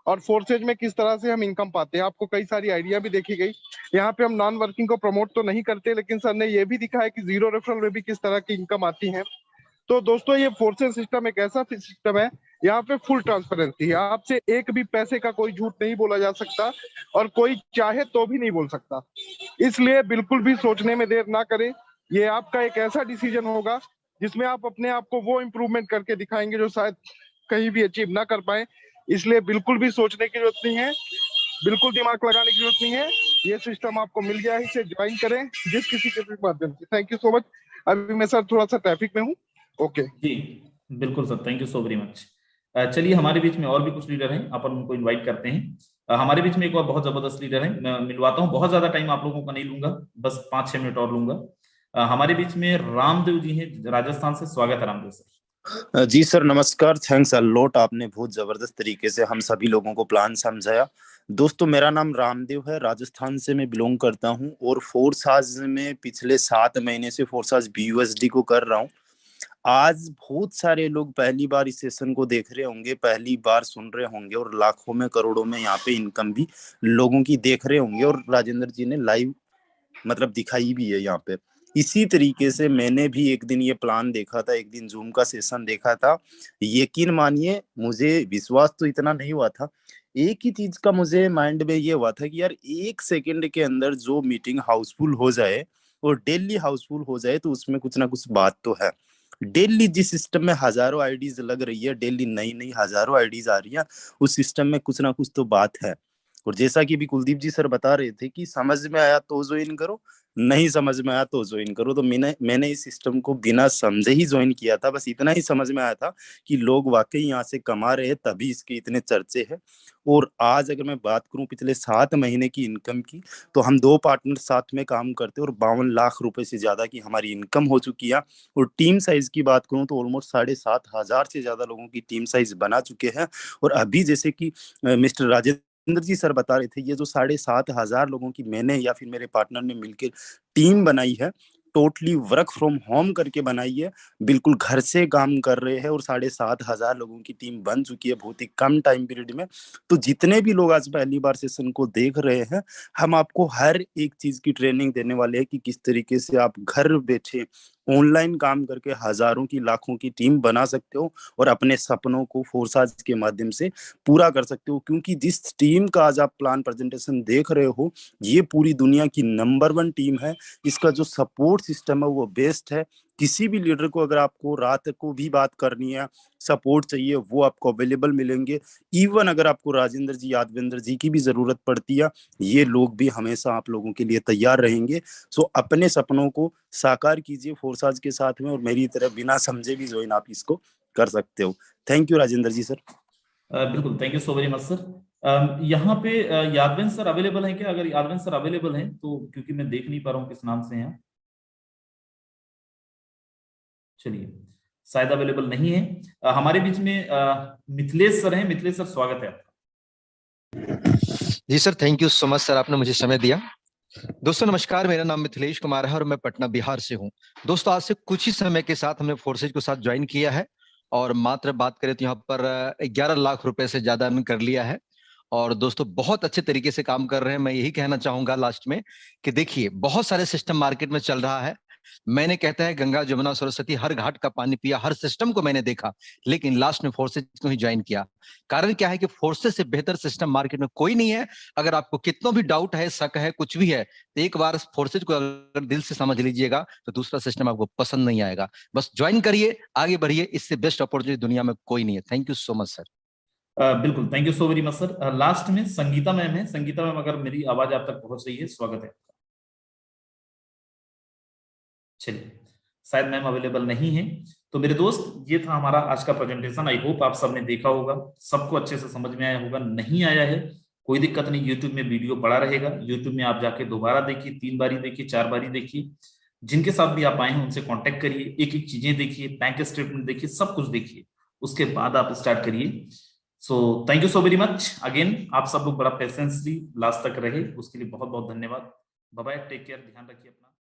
और फोर्सेज में किस तरह से हम इनकम पाते हैं। आपको कई सारी आइडिया भी देखी गई। यहाँ पे हम नॉन वर्किंग को प्रमोट तो नहीं करते, लेकिन सर ने ये भी दिखाया कि जीरो रेफरल में भी किस तरह की इनकम आती है। तो दोस्तों ये फोर्सेज सिस्टम एक ऐसा सिस्टम है, यहाँ पे फुल ट्रांसपेरेंसी है। आपसे एक भी पैसे का कोई झूठ नहीं बोला जा सकता और कोई चाहे तो भी नहीं बोल सकता। इसलिए बिल्कुल भी सोचने में देर ना करें। ये आपका एक ऐसा डिसीजन होगा जिसमें आप अपने आप को वो इम्प्रूवमेंट करके दिखाएंगे जो शायद कहीं भी अचीव ना कर पाए। इसलिए बिल्कुल भी सोचने की जरूरत नहीं है, बिल्कुल दिमाग लगाने की जरूरत नहीं है। ये सिस्टम आपको मिल गया है, इसे ज्वाइन करें जिस किसी के भी माध्यम से। Thank you so much. अभी मैं सर थोड़ा सा ट्रैफिक में हूँ। ओके जी बिल्कुल sir, thank you so very much. चलिए हमारे बीच में और भी कुछ लीडर हैं, अपन उनको इनवाइट करते हैं। हमारे बीच में एक और बहुत जबरदस्त लीडर है, मैं मिलवाता हूँ। बहुत ज्यादा टाइम आप लोगों का नहीं लूंगा, बस 5-6 मिनट और लूंगा। हमारे बीच में रामदेव जी हैं राजस्थान से, स्वागत है रामदेव सर। जी सर नमस्कार, थैंक्स अ लॉट, आपने बहुत जबरदस्त तरीके से हम सभी लोगों को प्लान समझाया। दोस्तों मेरा नाम रामदेव है, राजस्थान से मैं बिलोंग करता हूं और फोर्साज में पिछले 7 महीने से फोर्साज BUSD को कर रहा हूं। आज बहुत सारे लोग पहली बार इस सेशन को देख रहे होंगे, पहली बार सुन रहे होंगे और लाखों में करोड़ों में यहाँ पे इनकम भी लोगों की देख रहे होंगे और राजेंद्र जी ने लाइव मतलब दिखाई भी है यहाँ पे। इसी तरीके से मैंने भी एक दिन ये प्लान देखा था, एक दिन जूम का सेशन देखा था। यकीन मानिए मुझे विश्वास तो इतना नहीं हुआ था। एक ही चीज का मुझे माइंड में ये हुआ था कि यार 1 सेकंड के अंदर जो मीटिंग हाउसफुल हो जाए और डेली हाउसफुल हो जाए तो उसमें कुछ ना कुछ बात तो है। डेली जिस सिस्टम में हजारों आईडीज लग रही है, डेली नई नई हजारों आईडीज आ रही है, उस सिस्टम में कुछ ना कुछ तो बात है। और जैसा कि भी कुलदीप जी सर बता रहे थे कि समझ में आया तो ज्वाइन करो, नहीं समझ में आया तो ज्वाइन करो। तो मैंने इस सिस्टम को बिना समझे ही ज्वाइन किया था। बस इतना ही समझ में आया था कि लोग वाकई यहाँ से कमा रहे हैं, तभी इसके इतने चर्चे हैं। और आज अगर मैं बात करूं पिछले 7 महीने की इनकम की, तो हम 2 पार्टनर साथ में काम करते हैं और 52 लाख रुपए से ज्यादा की हमारी इनकम हो चुकी है। और टीम साइज की बात करूं तो ऑलमोस्ट 7,500 से ज्यादा लोगों की टीम साइज बना चुके हैं। और अभी जैसे कि मिस्टर राजेंद्र जी सर बता रहे थे, ये जो 7,500 लोगों की मैंने या फिर मेरे पार्टनर ने मिलकर टीम बनाई है, टोटली वर्क फ्रॉम होम करके बनाई है, बिल्कुल घर से काम कर रहे हैं और 7,500 लोगों की टीम बन चुकी है बहुत ही कम टाइम पीरियड में। तो जितने भी लोग आज पहली बार सेशन को देख रहे हैं, हम आपको हर एक चीज की ट्रेनिंग देने वाले हैं कि किस तरीके से आप घर बैठे ऑनलाइन काम करके हजारों की लाखों की टीम बना सकते हो और अपने सपनों को फोर्साज के माध्यम से पूरा कर सकते हो। क्योंकि जिस टीम का आज आप प्लान प्रेजेंटेशन देख रहे हो, ये पूरी दुनिया की नंबर 1 टीम है। इसका जो सपोर्ट सिस्टम है वो बेस्ट है। किसी भी लीडर को अगर आपको रात को भी बात करनी है, सपोर्ट चाहिए, वो आपको अवेलेबल मिलेंगे। इवन अगर आपको राजेंद्र जी, यादवेंद्र जी की भी जरूरत पड़ती है, ये लोग भी हमेशा आप लोगों के लिए तैयार रहेंगे। सो अपने सपनों को साकार कीजिए फोर्साज के साथ में और मेरी तरह बिना समझे भी ज्वाइन आप इसको कर सकते हो। Thank you Rajendra ji sir. बिल्कुल, thank you so very much sir. यहाँ पे यादवेंद्र सर अवेलेबल हैं क्या? अगर यादवेंद्र सर अवेलेबल हैं तो, क्योंकि मैं देख नहीं पा रहा हूँ किस नाम से हैं। चलिए, शायद अवेलेबल नहीं है। हमारे बीच में मिथिलेश सर हैं। मिथिलेश सर, स्वागत है आपका। जी sir, thank you so much sir, आपने मुझे समय दिया। दोस्तों नमस्कार, मेरा नाम मिथिलेश कुमार है और मैं पटना बिहार से हूँ। दोस्तों आज से कुछ ही समय के साथ हमने फोर्सेज को साथ ज्वाइन किया है और मात्र बात करें तो यहाँ पर 11 लाख रुपए से ज्यादा अर्न कर लिया है। और दोस्तों बहुत अच्छे तरीके से काम कर रहे हैं। मैं यही कहना चाहूंगा लास्ट में कि देखिए बहुत सारे सिस्टम मार्केट में चल रहा है। मैंने कहता है गंगा जमुना सरस्वती हर घाट का पानी पिया, हर सिस्टम को मैंने देखा, लेकिन लास्ट में फोर्सेज को ही ज्वाइन किया। कारण क्या है कि फोर्सेज से बेहतर सिस्टम मार्केट में कोई नहीं है। अगर आपको कितना भी डाउट है, शक है, कुछ भी है, तो एक बार फोर्सेज को अगर दिल से समझ लीजिएगा तो दूसरा सिस्टम आपको पसंद नहीं आएगा। बस ज्वाइन करिए, आगे बढ़िए, इससे बेस्ट अपॉर्चुनिटी दुनिया में कोई नहीं है। Thank you so much sir. बिल्कुल, thank you so very much sir. Last में संगीता मैम है। संगीता मैम, अगर मेरी आवाज आप तक पहुंच रही है, स्वागत है। चलिए, शायद मैम अवेलेबल नहीं है। तो मेरे दोस्त, ये था हमारा आज का प्रेजेंटेशन। आई होप आप सबने देखा होगा, सबको अच्छे से समझ में आया होगा। नहीं आया है कोई दिक्कत नहीं, यूट्यूब में वीडियो पड़ा रहेगा। यूट्यूब में आप जाके दोबारा देखिए, 3 बारी देखिए, 4 बारी देखिए। जिनके साथ भी आप आए हैं उनसे कांटेक्ट करिए, एक एक चीजें देखिए, बैंक स्टेटमेंट देखिए, सब कुछ देखिए, उसके बाद आप स्टार्ट करिए। So thank you so very much again. आप सब लोग बड़ा पेशेंसली लास्ट तक रहे, उसके लिए बहुत बहुत धन्यवाद। बाय बाय, टेक केयर, ध्यान रखिए अपना।